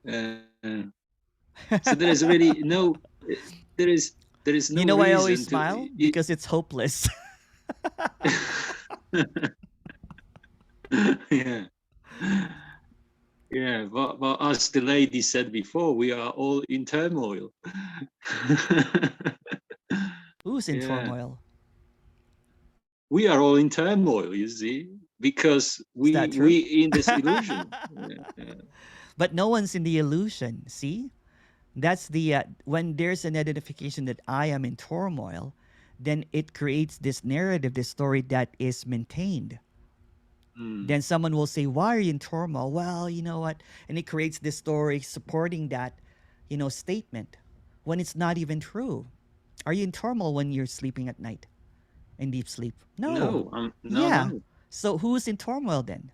Speaker 8: so there is really no there is no
Speaker 1: I
Speaker 8: reason
Speaker 1: always
Speaker 8: to
Speaker 1: smile because it's hopeless.
Speaker 8: Yeah. Yeah, but as the lady said before, we are all in turmoil.
Speaker 1: Who's in turmoil?
Speaker 8: We are all in turmoil, you see, because we in this illusion.
Speaker 1: But no one's in the illusion. See, that's the when there's an identification that I am in turmoil, then it creates this narrative, this story that is maintained. Then someone will say, why are you in turmoil? Well, you know what? And it creates this story supporting that, statement, when it's not even true. Are you in turmoil when you're sleeping at night in deep sleep? No.
Speaker 8: No.
Speaker 1: So who's in turmoil then?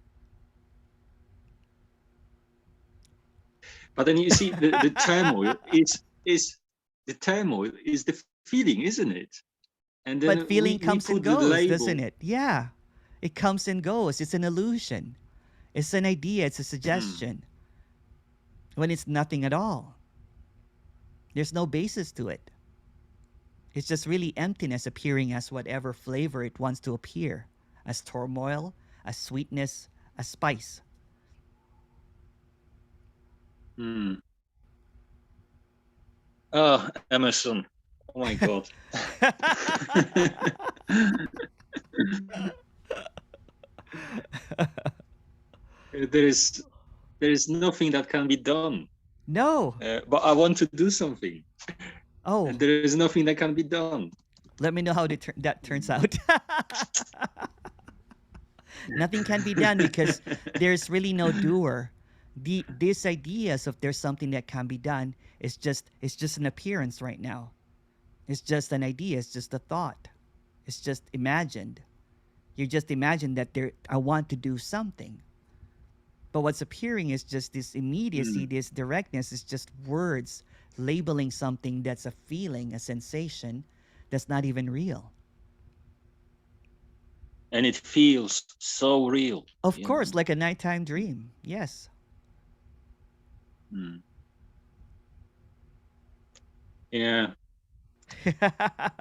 Speaker 8: But then you see the turmoil is the turmoil is the feeling, isn't it? And then
Speaker 1: but feeling comes and goes, doesn't it? Yeah. It comes and goes. It's an illusion. It's an idea. It's a suggestion. When it's nothing at all. There's no basis to it. It's just really emptiness appearing as whatever flavor it wants to appear. As turmoil, as sweetness, as spice.
Speaker 8: Oh, Emerson. Oh my God. There is nothing that can be done.
Speaker 1: No.
Speaker 8: But I want to do something.
Speaker 1: Oh.
Speaker 8: And there is nothing that can be done.
Speaker 1: Let me know how that turns out. Nothing can be done because there's really no doer. These ideas of there's something that can be done is just an appearance right now. It's just an idea. It's just a thought. It's just imagined. You just imagine that I want to do something. But what's appearing is just this immediacy, this directness. Is just words labeling something that's a feeling, a sensation, that's not even real.
Speaker 8: And it feels so real.
Speaker 1: Of course, like a nighttime dream. Yes.
Speaker 8: Yeah.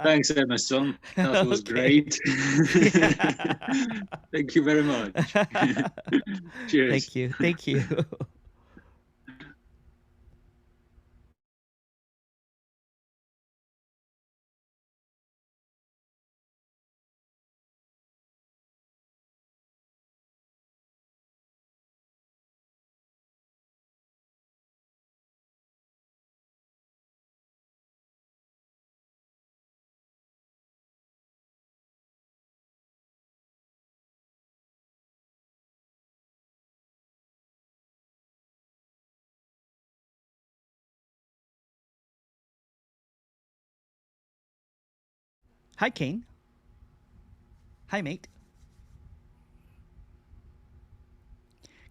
Speaker 8: Thanks, Emerson. That was great. Thank you very much. Cheers.
Speaker 1: Thank you. Thank you. Hi, Kane. Hi, mate.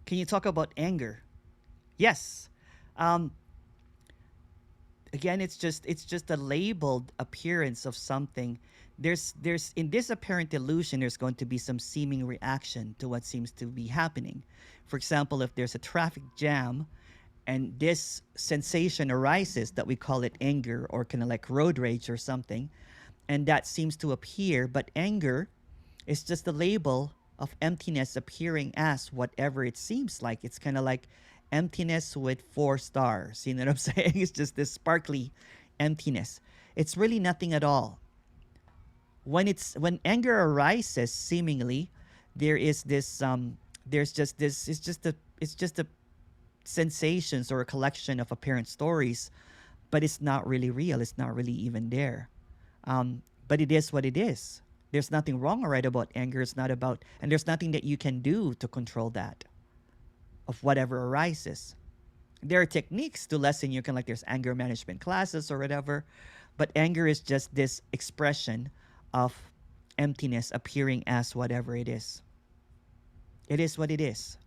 Speaker 1: Can you talk about anger? Yes. Um, Again, it's just a labeled appearance of something. There's in this apparent illusion, there's going to be some seeming reaction to what seems to be happening. For example, if there's a traffic jam and this sensation arises that we call it anger or kind of like road rage or something, and that seems to appear, but anger is just a label of emptiness appearing as whatever it seems like. It's kind of like emptiness with 4 stars. You know what I'm saying? It's just this sparkly emptiness. It's really nothing at all. When anger arises, seemingly, there is this there's just this it's just a sensations or a collection of apparent stories, but it's not really real. It's not really even there. But it is what it is. There's nothing wrong or right about anger. It's not about, and there's nothing that you can do to control that, of whatever arises. There are techniques to lessen your kind of like there's anger management classes or whatever, but anger is just this expression of emptiness appearing as whatever it is. It is what it is.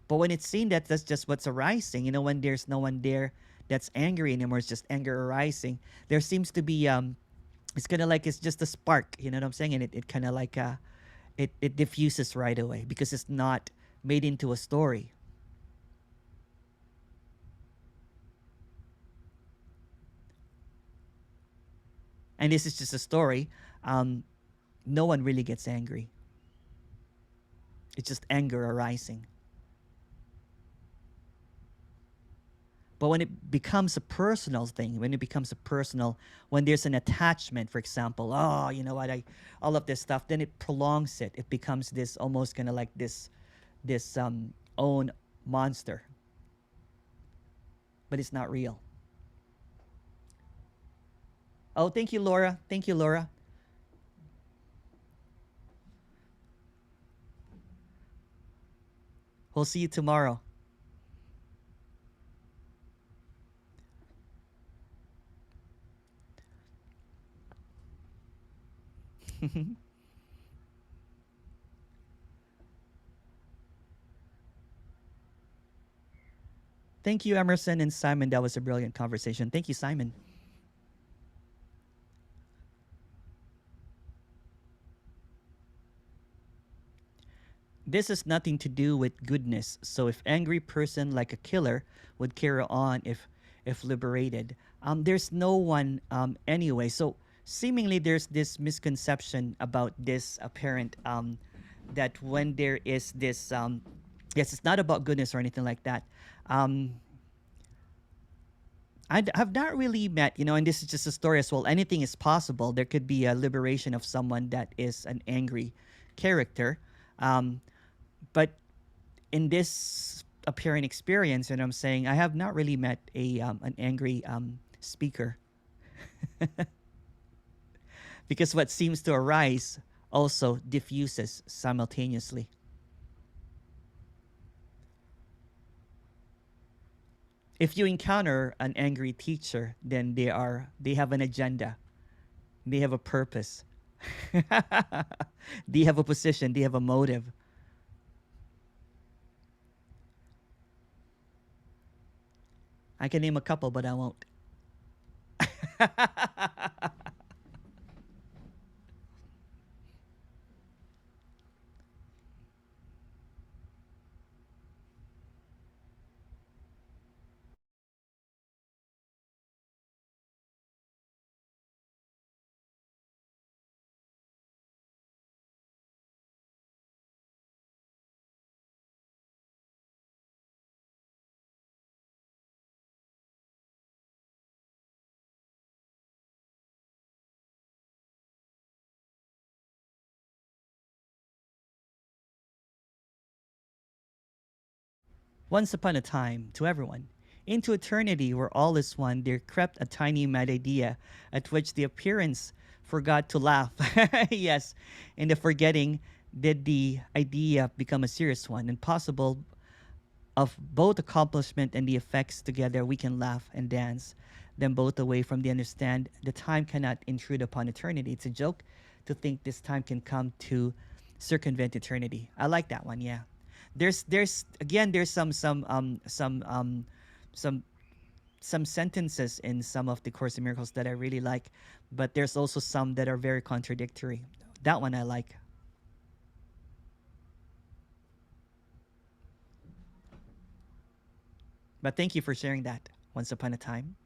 Speaker 1: But when it's seen that that's just what's arising, when there's no one there that's angry anymore, it's just anger arising, there seems to be it's kind of like it's just a spark, you know what I'm saying? And it kind of like it diffuses right away because it's not made into a story. And this is just a story. No one really gets angry. It's just anger arising. But when it becomes a personal thing, when there's an attachment, for example, oh, you know what, all of this stuff, then it prolongs it. It becomes this almost kind of like this own monster. But it's not real. Oh, thank you, Laura. Thank you, Laura. We'll see you tomorrow. Thank you, Emerson and Simon. That was a brilliant conversation. Thank you, Simon. This has nothing to do with goodness. So if angry person like a killer would carry on if liberated, there's no one anyway. So seemingly there's this misconception about this apparent that when there is this yes, it's not about goodness or anything like that. I have not really met, and this is just a story as well. Anything is possible. There could be a liberation of someone that is an angry character. But in this apparent experience, and I'm saying, I have not really met an angry speaker. Because what seems to arise also diffuses simultaneously. If you encounter an angry teacher, then they have an agenda. They have a purpose. They have a position. They have a motive. I can name a couple, but I won't. Once upon a time, to everyone, into eternity where all is one, there crept a tiny mad idea at which the appearance forgot to laugh. Yes, in the forgetting did the idea become a serious one, and possible of both accomplishment and the effects together we can laugh and dance them both away from the understand the time cannot intrude upon eternity. It's a joke to think this time can come to circumvent eternity. I like that one, yeah. There's again there's some some sentences in some of the Course in Miracles that I really like, but there's also some that are very contradictory. That one I like. But thank you for sharing that. Once upon a time.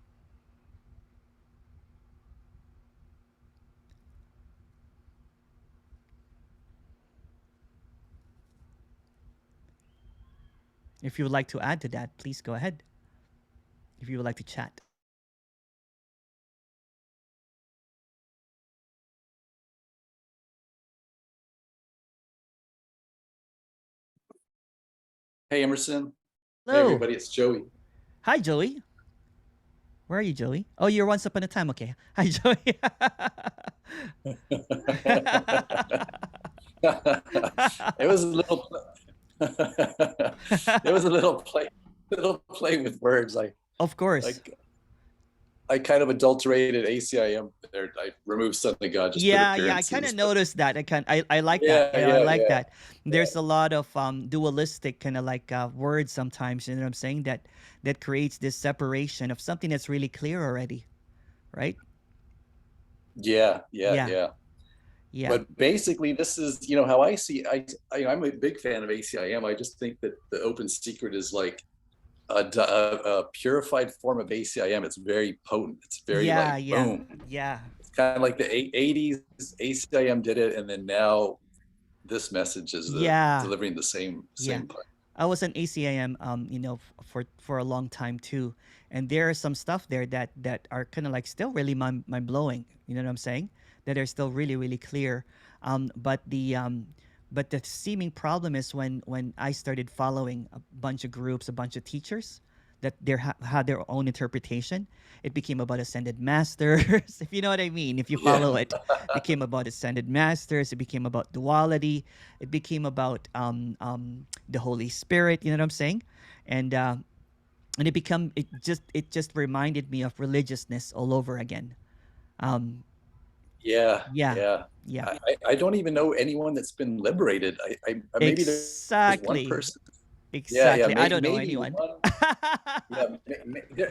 Speaker 1: If you would like to add to that, please go ahead. If you would like to chat.
Speaker 9: Hey, Emerson.
Speaker 1: Hello.
Speaker 9: Hey, everybody. It's Joey.
Speaker 1: Hi, Joey. Where are you, Joey? Oh, you're once upon a time. Okay. Hi, Joey.
Speaker 9: It was a little. It was a little play with words.
Speaker 1: Of course.
Speaker 9: I kind of adulterated ACIM there. I removed Son of God. Just
Speaker 1: yeah, I kind of noticed that. I like that. I like that. There's a lot of dualistic kind of like words sometimes. You know what I'm saying? That creates this separation of something that's really clear already, right?
Speaker 9: Yeah.
Speaker 1: Yeah.
Speaker 9: But basically, this is how I see. I'm a big fan of ACIM. I just think that the open secret is like a purified form of ACIM. It's very potent. It's very boom.
Speaker 1: Yeah.
Speaker 9: It's kind of like the 80s ACIM did it, and then now this message is delivering the same part.
Speaker 1: I was an ACIM, for a long time too, and there are some stuff there that are kind of like still really mind blowing. You know what I'm saying? That are still really really clear, but the seeming problem is when I started following a bunch of groups, a bunch of teachers that had their own interpretation. It became about ascended masters, if you know what I mean. If you follow it became about ascended masters. It became about duality. It became about the Holy Spirit. You know what I'm saying? And it just reminded me of religiousness all over again.
Speaker 9: Yeah.
Speaker 1: I
Speaker 9: don't even know anyone that's been liberated. I maybe there's one person.
Speaker 1: Exactly. I don't know anyone.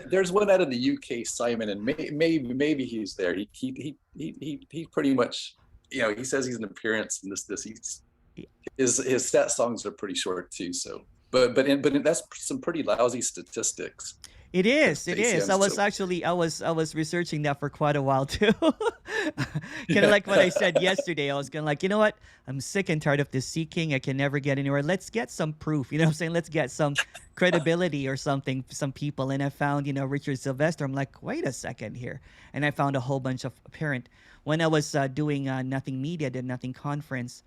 Speaker 9: There's one out of the UK, Simon, and maybe he's there. He pretty much, he says he's an appearance and this. His stat songs are pretty short too. So, but that's some pretty lousy statistics.
Speaker 1: It is. I was researching that for quite a while too. Kind of like what I said yesterday. I was kind of like, you know what? I'm sick and tired of this seeking. I can never get anywhere. Let's get some proof. You know what I'm saying? Let's get some credibility or something, some people. And I found, Richard Sylvester. I'm like, wait a second here. And I found a whole bunch of apparent. When I was doing Nothing Media, the Nothing Conference,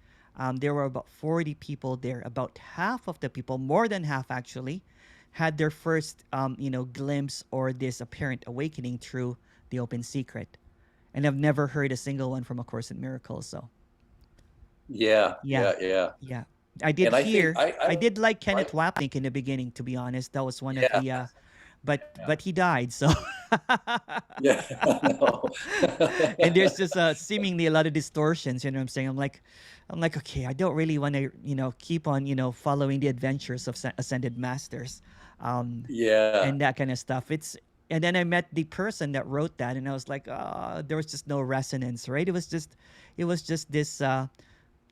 Speaker 1: there were about 40 people there. About half of the people, more than half actually, had their first, glimpse or this apparent awakening through the open secret. And I've never heard a single one from A Course in Miracles. So,
Speaker 9: yeah.
Speaker 1: I did I did like Kenneth Wapnick in the beginning, to be honest. That was one of the, but he died. So,
Speaker 9: Yeah, no.
Speaker 1: And there's just seemingly a lot of distortions. You know what I'm saying? I'm like, okay, I don't really want to, keep on, following the adventures of ascended masters,
Speaker 9: Yeah,
Speaker 1: and that kind of stuff. And then I met the person that wrote that, and I was like, there was just no resonance, right? It was just this,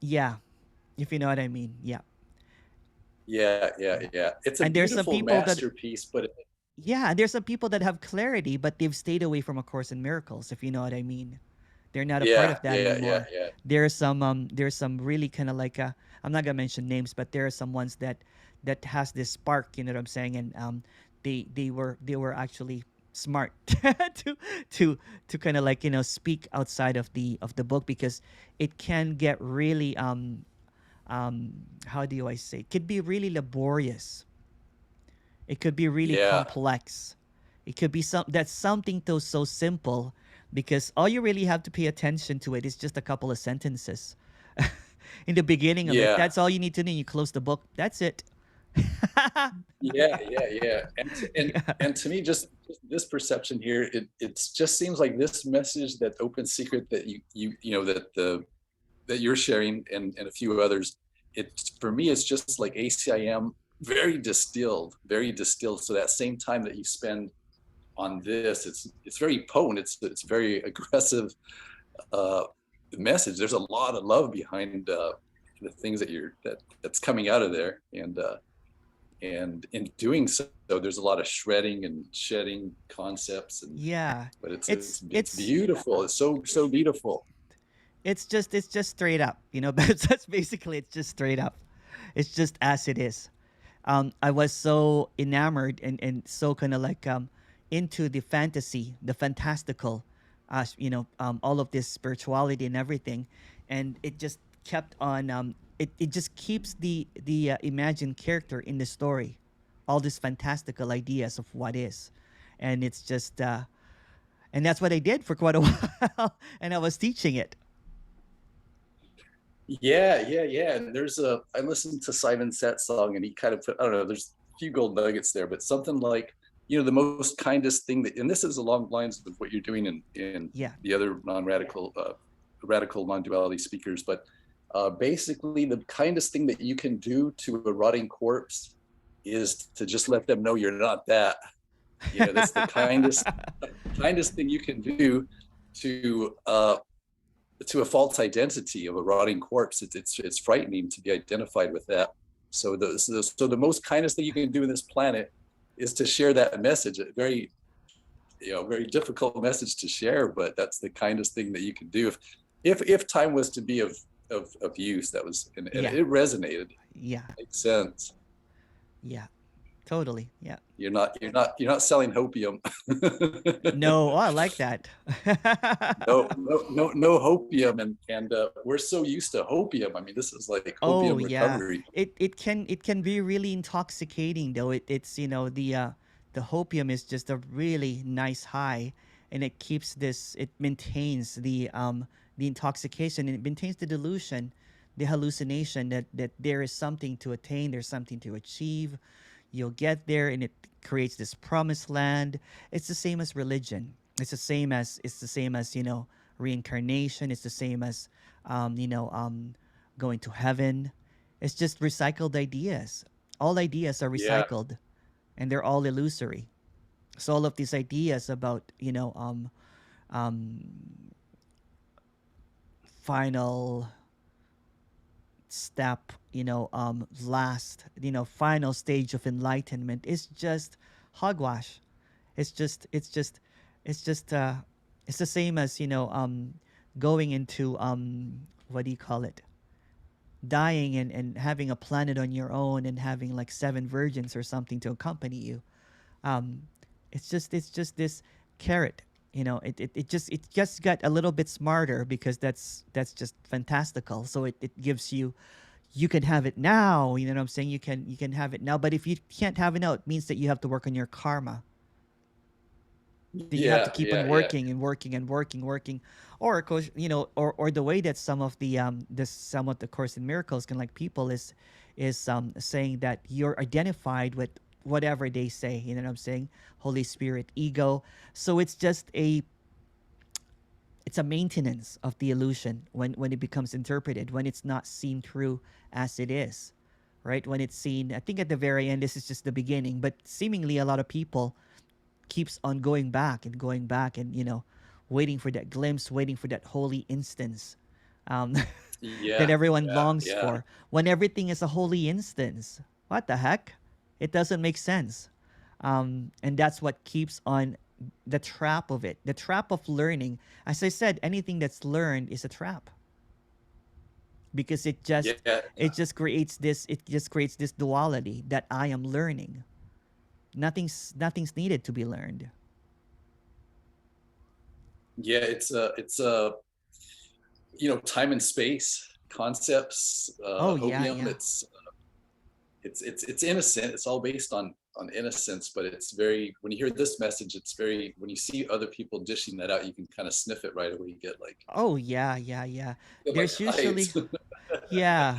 Speaker 1: yeah, if you know what I mean, yeah.
Speaker 9: yeah. It's a
Speaker 1: And there's some
Speaker 9: beautiful
Speaker 1: people that,
Speaker 9: masterpiece, but
Speaker 1: yeah, and there's some people that have clarity, but they've stayed away from A Course in Miracles, if you know what I mean. They're not a part of that anymore.
Speaker 9: yeah.
Speaker 1: There's some really kind of like I'm not gonna mention names, but there are some ones that has this spark, you know what I'm saying, and they were actually smart to to kind of like speak outside of the book, because it can get really how do I say, it could be really laborious, it could be really
Speaker 9: Yeah,
Speaker 1: complex. It could be something so simple, because all you really have to pay attention to it is just a couple of sentences in the beginning of it.
Speaker 9: yeah.
Speaker 1: That's all you need to do. You close the book. That's it.
Speaker 9: Yeah. And to me, just this perception here, it just seems like this message, that open secret that that you're sharing, and a few others, for me, it's just like ACIM, very distilled. So that same time that you spend on this, it's very potent. It's very aggressive message. There's a lot of love behind the things that's coming out of there, and in doing so, there's a lot of shredding and shedding concepts,
Speaker 1: Yeah,
Speaker 9: but it's
Speaker 1: it's
Speaker 9: beautiful. It's so beautiful.
Speaker 1: it's just straight up, but that's basically, it's just straight up. It's just as it is. I was so enamored and so kind of like into the fantasy, the fantastical, all of this spirituality and everything, and it just kept on. It just keeps the imagined character in the story, all these fantastical ideas of what is, and it's just and that's what I did for quite a while, and I was teaching it.
Speaker 9: Yeah. And I listened to Simon Set's song, and he kind of put, I don't know, there's a few gold nuggets there, but something like, the most kindest thing that, and this is along lines of what you're doing in
Speaker 1: Yeah.
Speaker 9: the other non-radical, radical non-duality speakers, but basically the kindest thing that you can do to a rotting corpse is to just let them know you're not that. That's the kindest thing you can do to a false identity of a rotting corpse. It's frightening to be identified with that. So the most kindest thing you can do in this planet is to share that message. A very difficult message to share, but that's the kindest thing that you can do. If time was to be of use, that was, and
Speaker 1: Yeah.
Speaker 9: it resonated.
Speaker 1: Yeah.
Speaker 9: Makes sense.
Speaker 1: Yeah. Totally. Yeah.
Speaker 9: You're not selling hopium.
Speaker 1: No, I like that.
Speaker 9: no hopium, and we're so used to hopium. I mean, this is like
Speaker 1: Oh
Speaker 9: hopium
Speaker 1: yeah,
Speaker 9: recovery.
Speaker 1: it can be really intoxicating though. It's the hopium is just a really nice high, and it keeps it maintains the intoxication, and it maintains the delusion, the hallucination that there is something to attain, there's something to achieve. You'll get there, and it creates this promised land. It's the same as religion. It's the same as reincarnation. It's the same as going to heaven. It's just recycled ideas. All ideas are
Speaker 9: Yeah.
Speaker 1: recycled, and they're all illusory. So all of these ideas about final step, last, final stage of enlightenment is just hogwash. It's the same as going into what do you call it, dying and having a planet on your own and having like 7 virgins or something to accompany you. It's just this carrot. It just got a little bit smarter, because that's just fantastical. So it gives you can have it now. You know what I'm saying? You can have it now. But if you can't have it now, it means that you have to work on your karma. That you have to keep on working and working and working. Or of course, or the way that some of the Course in Miracles can like people is saying that you're identified with whatever they say, you know what I'm saying? Holy Spirit, ego. So it's just it's a maintenance of the illusion when it becomes interpreted, when it's not seen through as it is, right? When it's seen, I think at the very end, this is just the beginning, but seemingly a lot of people keeps on going back and, you know, waiting for that glimpse, waiting for that holy instance um, that everyone longs for. When everything is a holy instance, what the heck? It doesn't make sense. And that's what keeps on the trap of it, the trap of learning. As I said, anything that's learned is a trap because it just creates this duality that I am learning. Nothing's needed to be learned.
Speaker 9: Yeah, it's a you know, time and space concepts. Opium. It's innocent. It's all based on innocence, but it's very, when you hear this message, it's very, when you see other people dishing that out, you can kind of sniff it right away. You get like,
Speaker 1: There's usually yeah.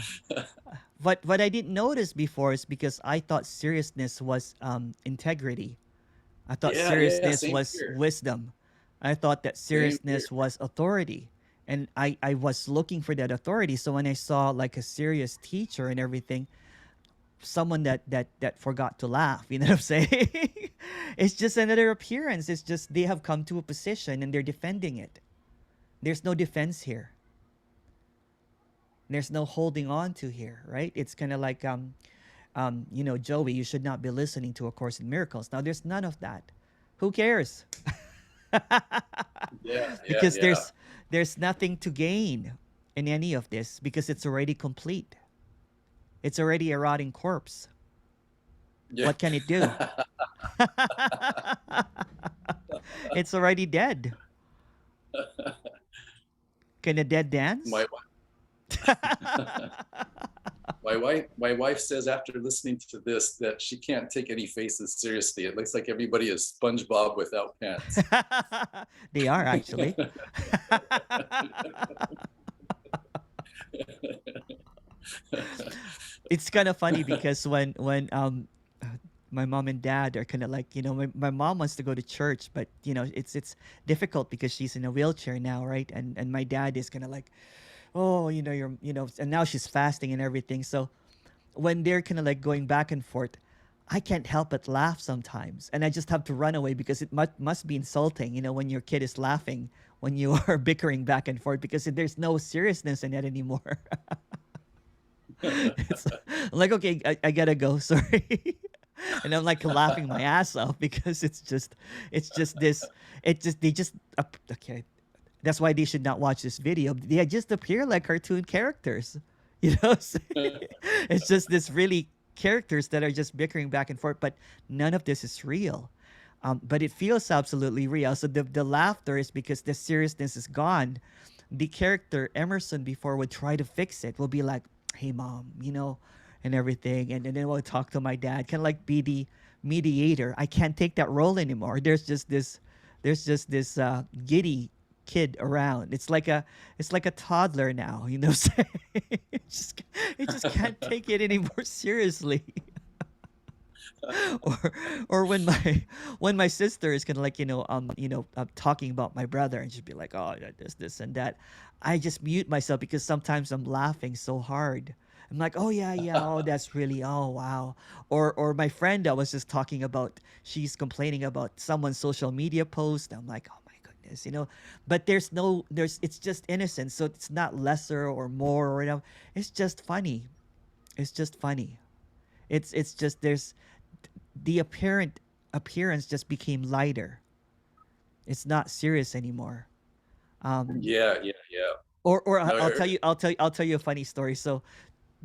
Speaker 1: What I didn't notice before is because I thought seriousness was integrity. I thought seriousness was wisdom. I thought that seriousness was authority. And I was looking for that authority. So when I saw like a serious teacher and everything, someone that forgot to laugh, you know what I'm saying? It's just another appearance. It's just they have come to a position and they're defending it. There's no defense here. There's no holding on to here, right? It's kind of like, you know, Joey, you should not be listening to A Course in Miracles. Now, there's none of that. Who cares? Because there's nothing to gain in any of this because it's already complete. It's already a rotting corpse. What can it do? It's already dead. Can a dead dance?
Speaker 9: My wife says after listening to this that she can't take any faces seriously. It looks like everybody is SpongeBob without pants.
Speaker 1: They are actually. It's kind of funny because when my mom and dad are kind of like, you know, my mom wants to go to church, but you know, it's difficult because she's in a wheelchair now, right? And my dad is kind of like, oh, you know, and now she's fasting and everything. So when they're kind of like going back and forth, I can't help but laugh sometimes. And I just have to run away because it must be insulting, you know, when your kid is laughing, when you are bickering back and forth, because there's no seriousness in it anymore. It's like, okay, I gotta go. Sorry. And I'm like laughing my ass off because it's just okay. That's why they should not watch this video. They just appear like cartoon characters. You know what I'm saying? It's just this really characters that are just bickering back and forth, but none of this is real. But it feels absolutely real. So the laughter is because the seriousness is gone. The character Emerson before would try to fix it. Will be like, hey mom, you know, and everything. And then we'll talk to my dad, kind of like be the mediator. I can't take that role anymore. There's just this giddy kid around. It's like a toddler now, you know what I'm saying? it just can't take it anymore seriously. or when my sister is kind of like, talking about my brother and she'd be like, oh, this and that, I just mute myself because sometimes I'm laughing so hard. I'm like, oh yeah, oh that's really, oh wow. Or my friend that was just talking about, she's complaining about someone's social media post. I'm like, oh my goodness, you know. But it's just innocent, so it's not lesser or more or whatever. It's just funny. It's just funny. It's just there's the appearance just became lighter. It's not serious anymore.
Speaker 9: Yeah.
Speaker 1: Or I'll tell you a funny story. So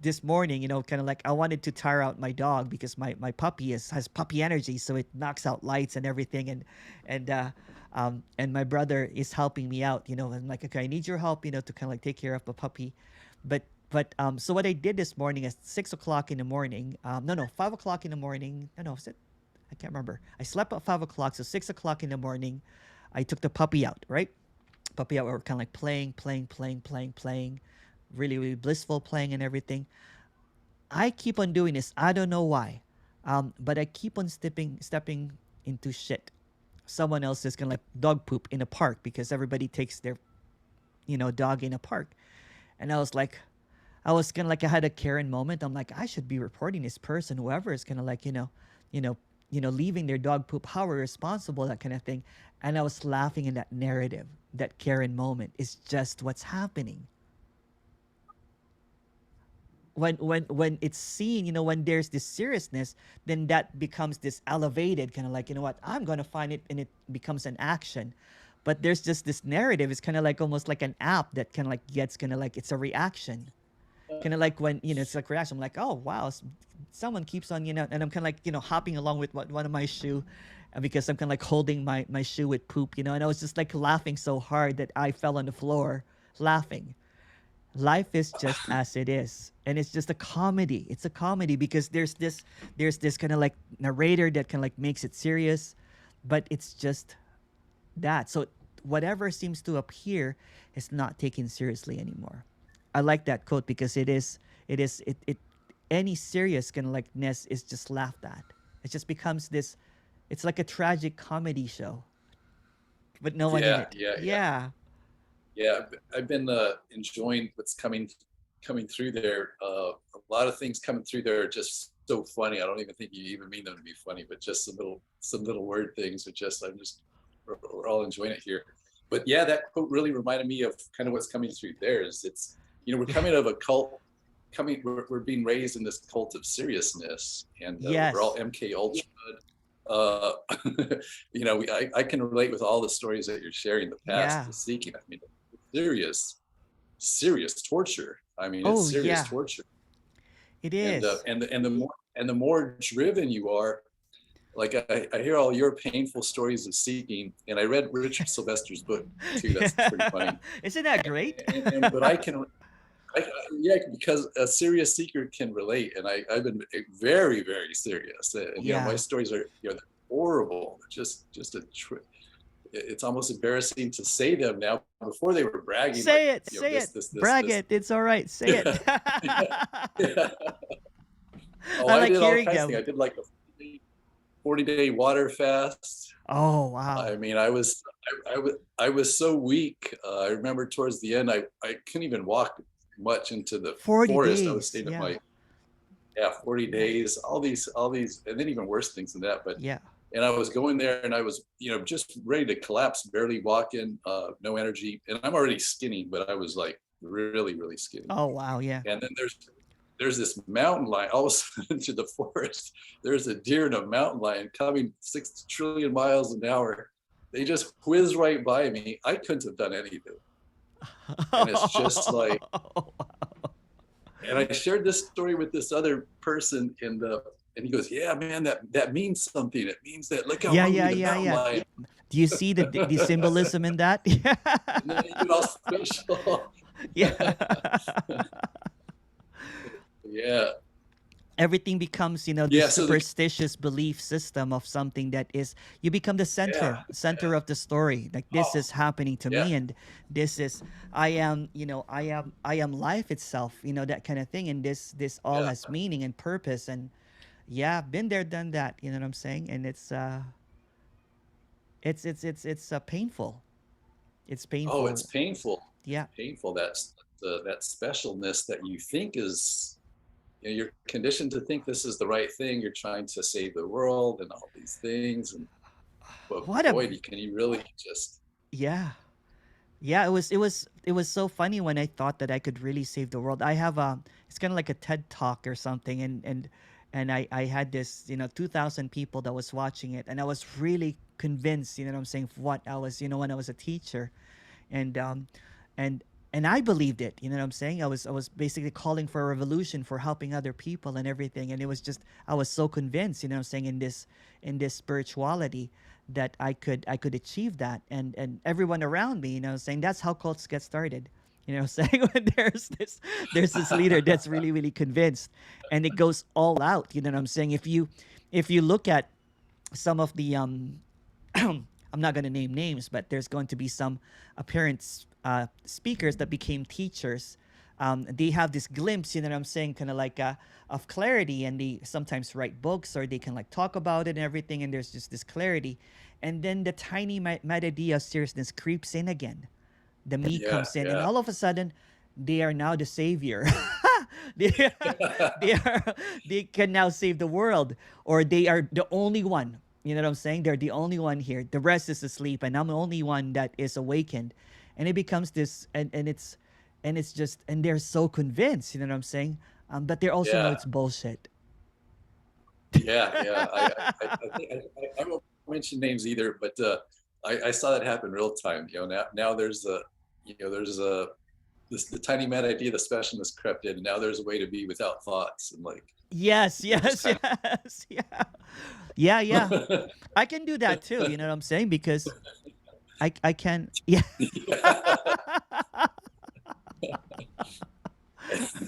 Speaker 1: this morning, kind of like I wanted to tire out my dog because my puppy has puppy energy, so it knocks out lights and everything, and my brother is helping me out. I'm like, okay, I need your help, to kind of like take care of the puppy, but so what I did this morning at 6 o'clock in the morning, 5 o'clock in the morning, I can't remember. I slept at 5 o'clock, so 6 o'clock in the morning, I took the puppy out, right? Puppy out, we were kind of like playing, really, really blissful playing and everything. I keep on doing this. I don't know why, But I keep on stepping into shit. Someone else is gonna like dog poop in a park because everybody takes their, dog in a park. And I was kind of like, I had a Karen moment. I'm like, I should be reporting this person, whoever is gonna like, leaving their dog poop. How irresponsible, that kind of thing. And I was laughing in that narrative, that Karen moment is just what's happening. When it's seen, when there's this seriousness, then that becomes this elevated kind of like, what, I'm gonna find it, and it becomes an action. But there's just this narrative. It's kind of like almost like an app that kind of like gets kind of like, it's a reaction. Kind of like when, it's like reaction. I'm like, oh wow, someone keeps on, and I'm kind of like, hopping along with one of my shoe, because I'm kind of like holding my shoe with poop, and I was just like laughing so hard that I fell on the floor laughing. Life is just as it is, and it's just a comedy. It's a comedy because there's this kind of like narrator that kind of like makes it serious, but it's just that. So whatever seems to appear is not taken seriously anymore. I like that quote because it any serious kind of likeness is just laughed at. It just becomes this. It's like a tragic comedy show, but no one in it.
Speaker 9: Yeah, I've been enjoying what's coming through there. A lot of things coming through there are just so funny. I don't even think you even mean them to be funny, but just some little word things are just, we're all enjoying it here. But yeah, that quote really reminded me of kind of what's coming through there. It's we're coming out of a cult. We're being raised in this cult of seriousness, and
Speaker 1: Yes.
Speaker 9: we're all MK Ultra. I can relate with all the stories that you're sharing. The past,
Speaker 1: Yeah.
Speaker 9: the seeking. I mean, serious torture. I mean,
Speaker 1: Oh,
Speaker 9: it's serious
Speaker 1: yeah.
Speaker 9: torture.
Speaker 1: It is.
Speaker 9: And the more driven you are, like I hear all your painful stories of seeking, and I read Richard Sylvester's book too. That's pretty funny.
Speaker 1: Isn't that great?
Speaker 9: But because a serious seeker can relate, and I've been very, very serious. And, my stories are, they're horrible. Just it's almost embarrassing to say them now. Before they were bragging.
Speaker 1: Say
Speaker 9: like,
Speaker 1: it, say it. Brag it. It's all right. Say it.
Speaker 9: Oh,
Speaker 1: I like
Speaker 9: did all
Speaker 1: hearing
Speaker 9: kinds of
Speaker 1: them.
Speaker 9: things. I did like a 40-day water fast.
Speaker 1: Oh wow.
Speaker 9: I mean, I was so weak. I remember towards the end, I couldn't even walk much into the
Speaker 1: 40
Speaker 9: forest. I was
Speaker 1: days,
Speaker 9: staying
Speaker 1: yeah.
Speaker 9: at 40 days, all these, and then even worse things than that. But
Speaker 1: Yeah.
Speaker 9: and I was going there, and I was, just ready to collapse, barely walking, no energy, and I'm already skinny, but I was like really, really skinny.
Speaker 1: Oh wow. Yeah.
Speaker 9: And then there's this mountain lion. All of a sudden, to the forest, there's a deer and a mountain lion coming 6 trillion miles an hour. They just whiz right by me. I couldn't have done anything. And it's just like, and I shared this story with this other person, and he goes, "Yeah, man, that means something. It means that look how hungry the mountain lion."
Speaker 1: Do you see the symbolism in that? Yeah.
Speaker 9: And then you get all special.
Speaker 1: Yeah.
Speaker 9: Yeah.
Speaker 1: Everything becomes, this superstitious belief system of something that is, you become the center of the story. Like this is happening to me, and this is, I am life itself, that kind of thing. And this all has meaning and purpose. And yeah, been there, done that. You know what I'm saying? And it's painful. It's painful.
Speaker 9: Oh, it's painful.
Speaker 1: Yeah.
Speaker 9: Painful. That's that specialness that you think is, you're conditioned to think this is the right thing. You're trying to save the world and all these things. And but can you really just? Yeah.
Speaker 1: It was so funny when I thought that I could really save the world. I have it's kind of like a TED talk or something, and I had this 2,000 people that was watching it, and I was really convinced, what I'm saying, what I was, when I was a teacher, and I believed it, what I'm saying. I was basically calling for a revolution, for helping other people and everything, and it was just, I was so convinced, what I'm saying, in this spirituality, that I could achieve that, and everyone around me, saying that's how cults get started. Saying when there's this leader that's really, really convinced, and it goes all out. What I'm saying. If you look at some of the I'm not going to name names, but there's going to be some apparent speakers that became teachers they have this glimpse, you know what I'm saying, kind of like of clarity, and they sometimes write books or they can like talk about it and everything, and there's just this clarity, and then the tiny mad idea of seriousness creeps in again. The me
Speaker 9: Yeah,
Speaker 1: comes in, and
Speaker 9: yeah.
Speaker 1: all of a sudden, they are now the savior. they, they are they can now save the world, or they are the only one. You know what I'm saying? They're the only one here. The rest is asleep, and I'm the only one that is awakened. And it becomes this, and it's just, and they're so convinced. You know what I'm saying? But they also know
Speaker 9: Yeah.
Speaker 1: it's bullshit.
Speaker 9: Yeah. I won't mention names either, but I saw that happen real time. Now there's the tiny mad idea, the specialness crept in, and now there's a way to be without thoughts, and like
Speaker 1: Yes,
Speaker 9: just
Speaker 1: yes,
Speaker 9: kind
Speaker 1: yes, yeah.
Speaker 9: of
Speaker 1: I can do that too. You know what I'm saying? Because I can, yeah.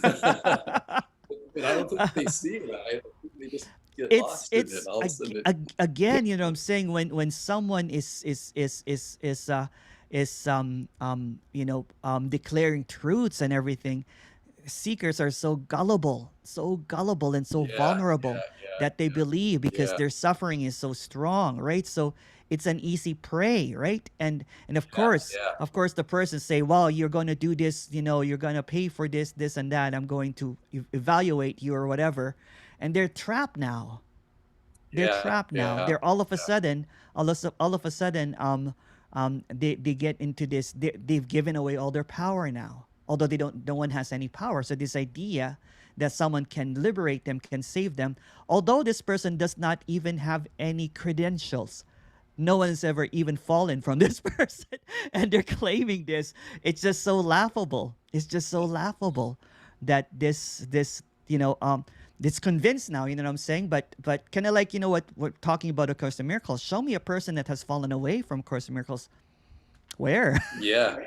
Speaker 9: But I don't think they see it. I think they just get lost in it.
Speaker 1: It's
Speaker 9: All of a sudden,
Speaker 1: again, you know what I'm saying, when someone is declaring truths and everything, seekers are so gullible, and so vulnerable that they believe, because
Speaker 9: yeah,
Speaker 1: their suffering is so strong, right? So it's an easy prey, right? And of course,
Speaker 9: yeah.
Speaker 1: the person say, well, you're going to do this, you're going to pay for this and that, I'm going to evaluate you or whatever, and they're trapped now. They're trapped now.
Speaker 9: Yeah.
Speaker 1: They're all of a sudden, they get into this. They've given away all their power now. Although they don't, no one has any power. So this idea that someone can liberate them, can save them, although this person does not even have any credentials. No one's ever even fallen from this person, and they're claiming this. It's just so laughable. It's just so laughable that it's convinced now. You know what I'm saying? But kind of like, what we're talking about, A Course in Miracles. Show me a person that has fallen away from Course in Miracles. Where?
Speaker 9: Yeah.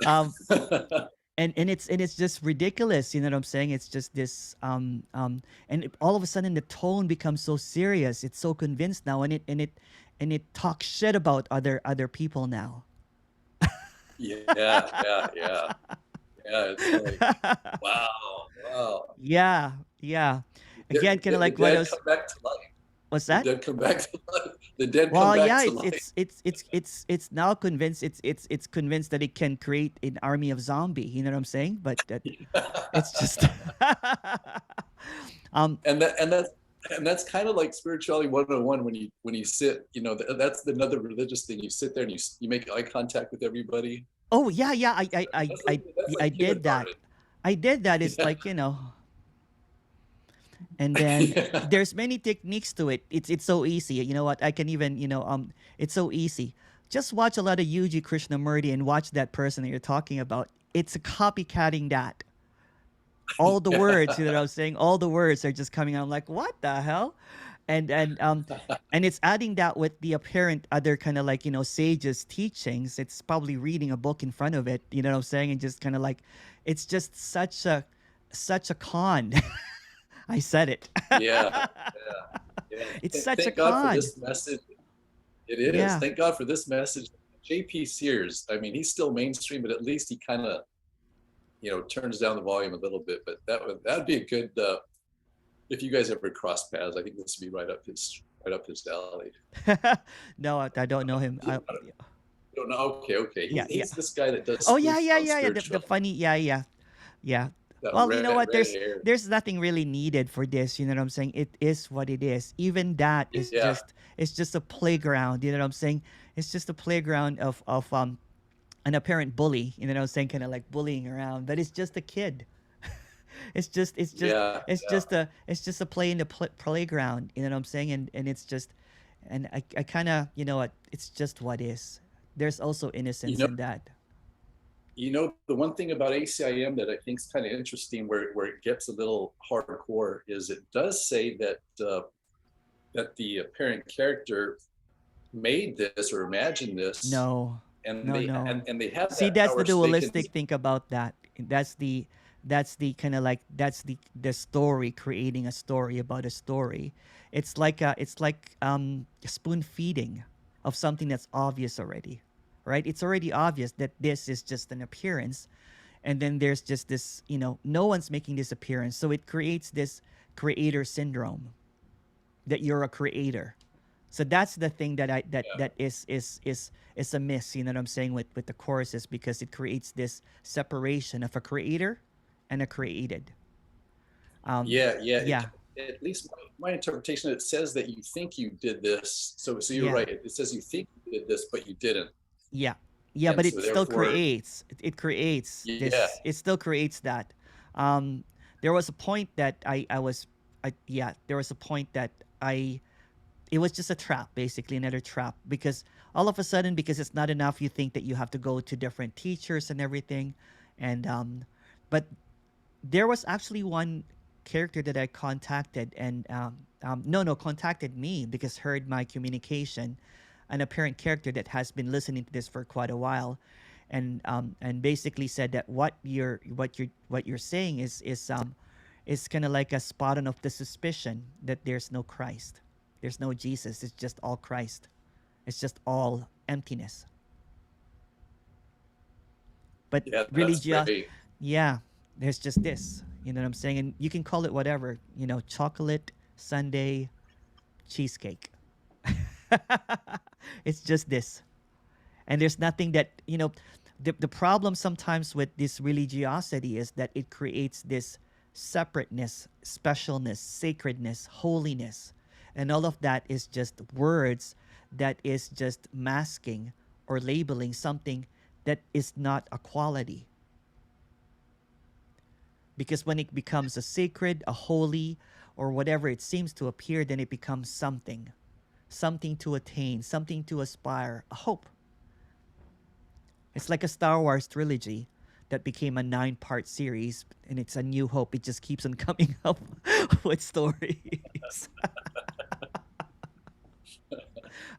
Speaker 1: um, and it's just ridiculous. You know what I'm saying? It's just this all of a sudden the tone becomes so serious. It's so convinced now, and it talks shit about other people now.
Speaker 9: Yeah. It's like, wow.
Speaker 1: Yeah. Again, kind of like what else?
Speaker 9: Come back to life.
Speaker 1: What's that?
Speaker 9: The dead come back to life. The dead
Speaker 1: Well,
Speaker 9: come back
Speaker 1: yeah,
Speaker 9: to life.
Speaker 1: it's now convinced. It's convinced that it can create an army of zombie. You know what I'm saying? But it's just
Speaker 9: and that's kind of like spirituality 101 when you sit. That's another religious thing. You sit there and you make eye contact with everybody.
Speaker 1: Oh yeah.
Speaker 9: That's like
Speaker 1: I did that.
Speaker 9: kindergarten.
Speaker 1: I did that. It's like, and then there's many techniques to it. It's so easy. You know what? I can even, it's so easy. Just watch a lot of Yuji Krishnamurti and watch that person that you're talking about. It's copycatting that. All the words, you know what I'm saying? All the words are just coming out. I'm like, what the hell? And it's adding that with the apparent other kind of like, sages teachings. It's probably reading a book in front of it, you know what I'm saying? And just kind of like, it's just such a con. I said it.
Speaker 9: Yeah.
Speaker 1: It's such
Speaker 9: Thank
Speaker 1: a
Speaker 9: God
Speaker 1: con.
Speaker 9: for this message. It is.
Speaker 1: Yeah.
Speaker 9: Thank God for this message. J.P. Sears, I mean, he's still mainstream, but at least he kind of, turns down the volume a little bit. But that'd be a good. If you guys ever cross paths, I think this would be right up his alley.
Speaker 1: No, I don't know him.
Speaker 9: You don't know? Okay. He's this guy that does.
Speaker 1: Oh yeah. The
Speaker 9: spiritual.
Speaker 1: funny, yeah.
Speaker 9: That
Speaker 1: Well, you know what?
Speaker 9: red hair.
Speaker 1: There's nothing really needed for this. You know what I'm saying? It is what it is. Even that is just a playground. You know what I'm saying? It's just a playground of an apparent bully. You know what I'm saying? Kind of like bullying around, but it's just a kid. It's just a play in the playground. You know what I'm saying? And it's just, and I kind of, you know what? It's just what is. There's also innocence in that.
Speaker 9: The one thing about ACIM that I think is kind of interesting, where it gets a little hardcore, is it does say that that the apparent character made this or imagined this.
Speaker 1: No.
Speaker 9: And they have.
Speaker 1: See, that's the dualistic thing about that. That's the kind of like, that's the story creating a story about a story. It's like spoon feeding of something that's obvious already. Right? It's already obvious that this is just an appearance, And then there's just this, no one's making this appearance. So it creates this creator syndrome, that you're a creator. So that's the thing that that is a miss, you know what I'm saying, with the choruses, because it creates this separation of a creator and a created. Yeah.
Speaker 9: At least my interpretation, it says that you think you did this. So you're right. It says you think you did this, but you didn't.
Speaker 1: Yeah.
Speaker 9: And
Speaker 1: But it
Speaker 9: so
Speaker 1: still
Speaker 9: therefore-
Speaker 1: creates. It creates this.
Speaker 9: Yeah.
Speaker 1: It still creates that. There was a point that there was a point that it was just a trap, basically another trap, because all of a sudden, because it's not enough, you think that you have to go to different teachers and everything, and but there was actually one character that I contacted, and contacted me because heard my communication, an apparent character that has been listening to this for quite a while, and basically said that what you're saying is kind of like a spot on of the suspicion that there's no Christ, there's no Jesus, it's just all Christ, it's just all emptiness. But there's just this, you know what I'm saying, and you can call it whatever, chocolate sundae, cheesecake. It's just this, and there's nothing that, the problem sometimes with this religiosity is that it creates this separateness, specialness, sacredness, holiness, and all of that is just words that is just masking or labeling something that is not a quality. Because when it becomes a sacred, a holy, or whatever it seems to appear, then it becomes something to attain, something to aspire, a hope. It's like a Star Wars trilogy that became a 9-part series, and it's A New Hope. It just keeps on coming up with stories.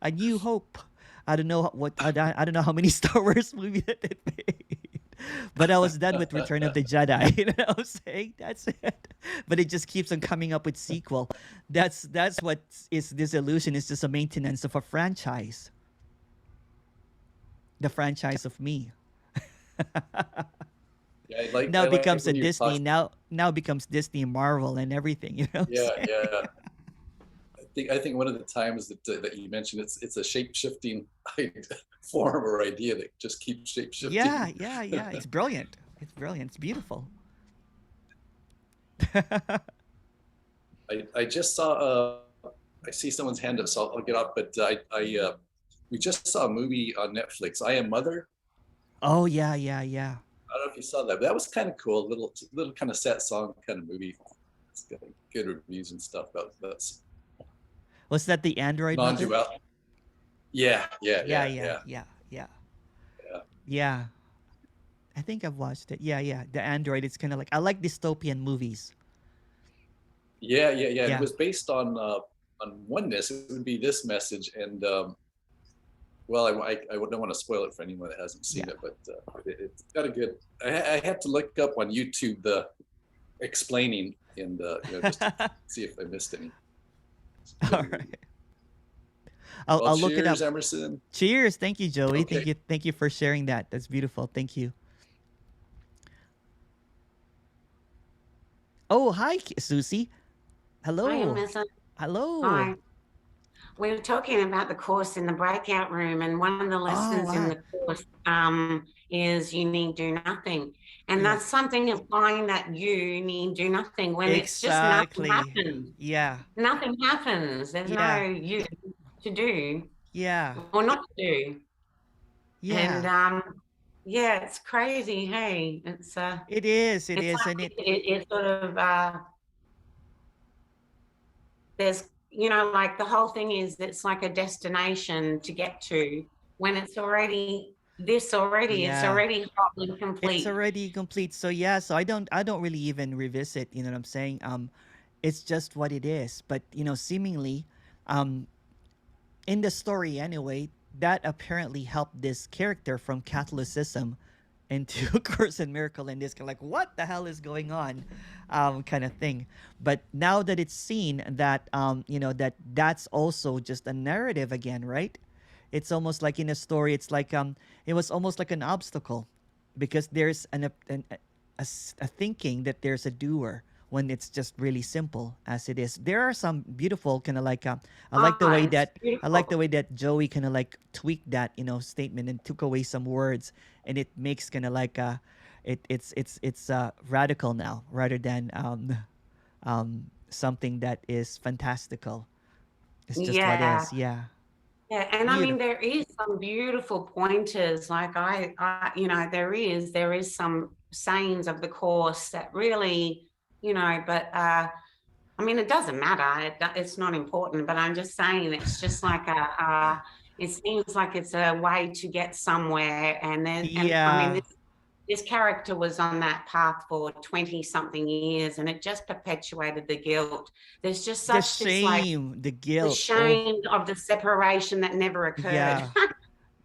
Speaker 1: A New Hope. I don't know I don't know how many Star Wars movies that it made. But I was done with Return of the Jedi. You know what I'm saying? That's it. But it just keeps on coming up with sequel. That's what is this illusion. It's just a maintenance of a franchise. The franchise of me. Now it becomes a Disney. Now it becomes Disney, Marvel, and everything. You know.
Speaker 9: I think one of the times that you mentioned, it's a shape-shifting form or idea that just keeps shape-shifting.
Speaker 1: Yeah. It's brilliant. It's brilliant. It's beautiful.
Speaker 9: I just saw. I see someone's hand up, so I'll get up. But we just saw a movie on Netflix, I Am Mother.
Speaker 1: Oh yeah.
Speaker 9: I don't know if you saw that, but that was kind of cool. Little kind of sad song kind of movie. It's got good reviews and stuff. That's.
Speaker 1: Was that the Android?
Speaker 9: Non-Duality. Yeah.
Speaker 1: I think I've watched it. Yeah. The Android. It's kind of like, I like dystopian movies.
Speaker 9: Yeah. It was based on oneness. It would be this message, and well, I don't want to spoil it for anyone that hasn't seen it, but it's got a good. I had to look up on YouTube the explaining and just to see if I missed any.
Speaker 1: All right. I'll look it up.
Speaker 9: Cheers, Emerson.
Speaker 1: Cheers. Thank you, Joey.
Speaker 9: Okay.
Speaker 1: Thank you for sharing that. That's beautiful. Thank you. Oh, hi, Susie. Hello.
Speaker 5: Hi, Emerson.
Speaker 1: Hello.
Speaker 5: Hi. We were talking about the course in the breakout room, and one of the lessons in the course is you need do nothing. And that's something implying that you need do nothing when it's just nothing happens.
Speaker 1: Yeah.
Speaker 5: Nothing happens. There's no you to do.
Speaker 1: Yeah.
Speaker 5: Or not to do.
Speaker 1: Yeah.
Speaker 5: And it's crazy. Hey, it's
Speaker 1: it is.
Speaker 5: It
Speaker 1: and
Speaker 5: it sort of there's like the whole thing is it's like a destination to get to when it's already it's already hot and complete.
Speaker 1: It's already complete. So so I don't really even revisit, you know what I'm saying? It's just what it is. But seemingly in the story anyway, that apparently helped this character from Catholicism into A Course in Miracle, and this kind of like, what the hell is going on, kind of thing. But now that it's seen that that's also just a narrative again, right? It's almost like in a story, it's like it was almost like an obstacle because there's a thinking that there's a doer when it's just really simple as it is. There are some beautiful kind of like I like the way
Speaker 5: it's
Speaker 1: that I like the
Speaker 5: beautiful.
Speaker 1: way that Joey kind of like tweaked that, you know, statement and took away some words, and it makes kind of like it's radical now rather than something that is fantastical. It's just what
Speaker 5: Yeah.
Speaker 1: is. Yeah.
Speaker 5: Yeah, and I mean
Speaker 1: Beautiful.
Speaker 5: there is some beautiful pointers. Like you know, there is some sayings of the course that really, you know, but I mean it doesn't matter. It's not important. But I'm just saying it's just like it seems like it's a way to get somewhere. And then and I mean
Speaker 1: Yeah.
Speaker 5: this character was on that path for 20 something years, and it just perpetuated the guilt. There's just
Speaker 1: The
Speaker 5: such this like
Speaker 1: shame, the
Speaker 5: the
Speaker 1: guilt. Oh,
Speaker 5: shame of the separation that never occurred.
Speaker 1: yeah.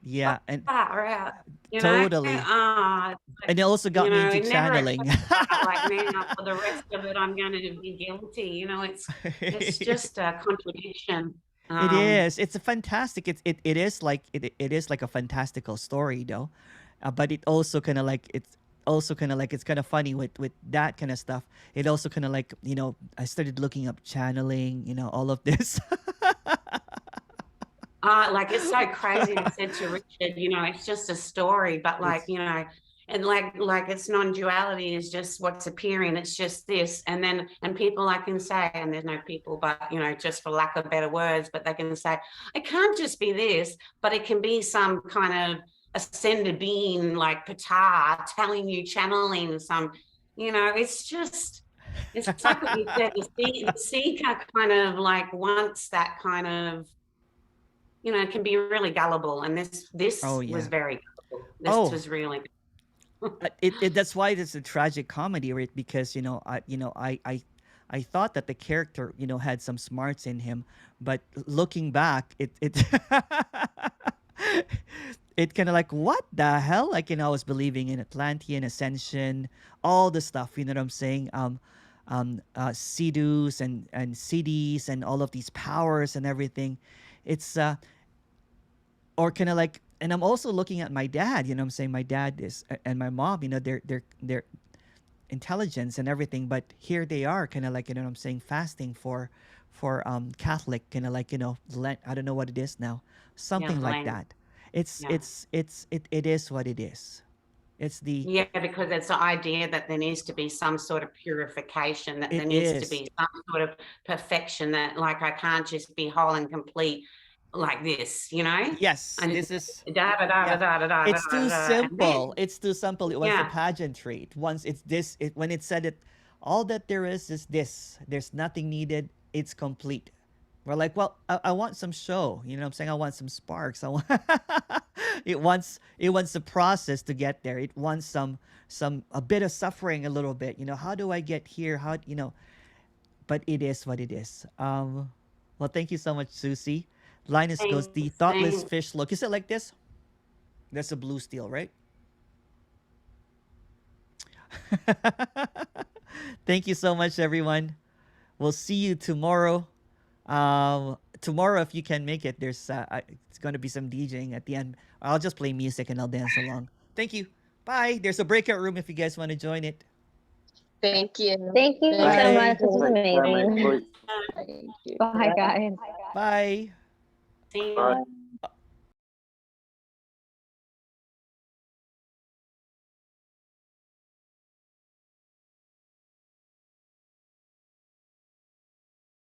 Speaker 1: Yeah. And
Speaker 5: Far out, you know.
Speaker 1: totally.
Speaker 5: Like,
Speaker 1: And it also got
Speaker 5: you
Speaker 1: me
Speaker 5: know,
Speaker 1: into
Speaker 5: it never
Speaker 1: channeling.
Speaker 5: occurred. Like now, for the rest of it, I'm going to be guilty. You know, it's just a contradiction.
Speaker 1: It is. It's a fantastic. It is like it is like a fantastical story though, but it also kind of like it's kind of funny with that kind of stuff. It also kind of like, you know, I started looking up channeling. You know, all of this.
Speaker 5: Like it's so crazy. I said to Richard, you know, it's just a story, but like,
Speaker 1: It's
Speaker 5: you know, and like it's non-duality is just what's appearing. It's just this, and then and people I can say, and there's no people, but you know, just for lack of better words, but they can say it can't just be this, but it can be some kind of ascended being like Ptah telling you, channeling some, you know, it's like what you said, the seeker kind of like wants that kind of, you know, it can be really gullible, and
Speaker 1: oh
Speaker 5: this was
Speaker 1: yeah.
Speaker 5: very gullible. This
Speaker 1: Oh,
Speaker 5: was really
Speaker 1: it that's why it's a tragic comedy, right? Because I thought that the character, you know, had some smarts in him, but looking back, it it kind of like, what the hell? Like, you know, I was believing in Atlantean ascension, all the stuff. You know what I'm saying? Sidus and cities and all of these powers and everything. It's or kind of like, and I'm also looking at my dad. You know what I'm saying? My dad is and my mom. You know, they're intelligence and everything, but here they are, kind of like, you know what I'm saying, fasting for Catholic, kind of like, you know, Lent. I don't know what it is now,
Speaker 5: yeah,
Speaker 1: something like
Speaker 5: lame.
Speaker 1: that. It's
Speaker 5: Yeah.
Speaker 1: it is what it is. It's the
Speaker 5: Yeah, because it's the idea that there needs to be some sort of purification, that
Speaker 1: it
Speaker 5: there needs to
Speaker 1: is.
Speaker 5: be some sort of perfection, that like I can't just be whole and complete like this, you know?
Speaker 1: Yes,
Speaker 5: And
Speaker 1: this is.
Speaker 5: da da da da
Speaker 1: Yeah,
Speaker 5: da da da
Speaker 1: it's
Speaker 5: da
Speaker 1: too
Speaker 5: da, and
Speaker 1: simple.
Speaker 5: then
Speaker 1: It's too simple. It wants the
Speaker 5: yeah,
Speaker 1: pageantry. It wants it's this. When it said it, all that there is this. There's nothing needed. It's complete. We're like, well, I want some show. You know what I'm saying? I want some sparks. I want. It wants the process to get there. It wants some a bit of suffering, a little bit. You know, how do I get here? How, you know? But it is what it is. Well, thank you so much, Susie. Linus goes, the
Speaker 5: thanks,
Speaker 1: thoughtless
Speaker 5: thanks.
Speaker 1: fish look. Is it like this? That's a blue steel, right? Thank you so much, everyone. We'll see you tomorrow. Tomorrow, if you can make it, it's going to be some DJing at the end. I'll just play music and I'll dance along. Thank you. Bye. There's a breakout room if you guys want to join it.
Speaker 7: Thank you.
Speaker 6: Thank you so
Speaker 1: Bye.
Speaker 6: much. This was
Speaker 9: Thanks, Carmen.
Speaker 6: amazing.
Speaker 9: Bye.
Speaker 7: Thank you.
Speaker 6: Bye, guys.
Speaker 1: Bye.
Speaker 5: See you.
Speaker 9: Bye.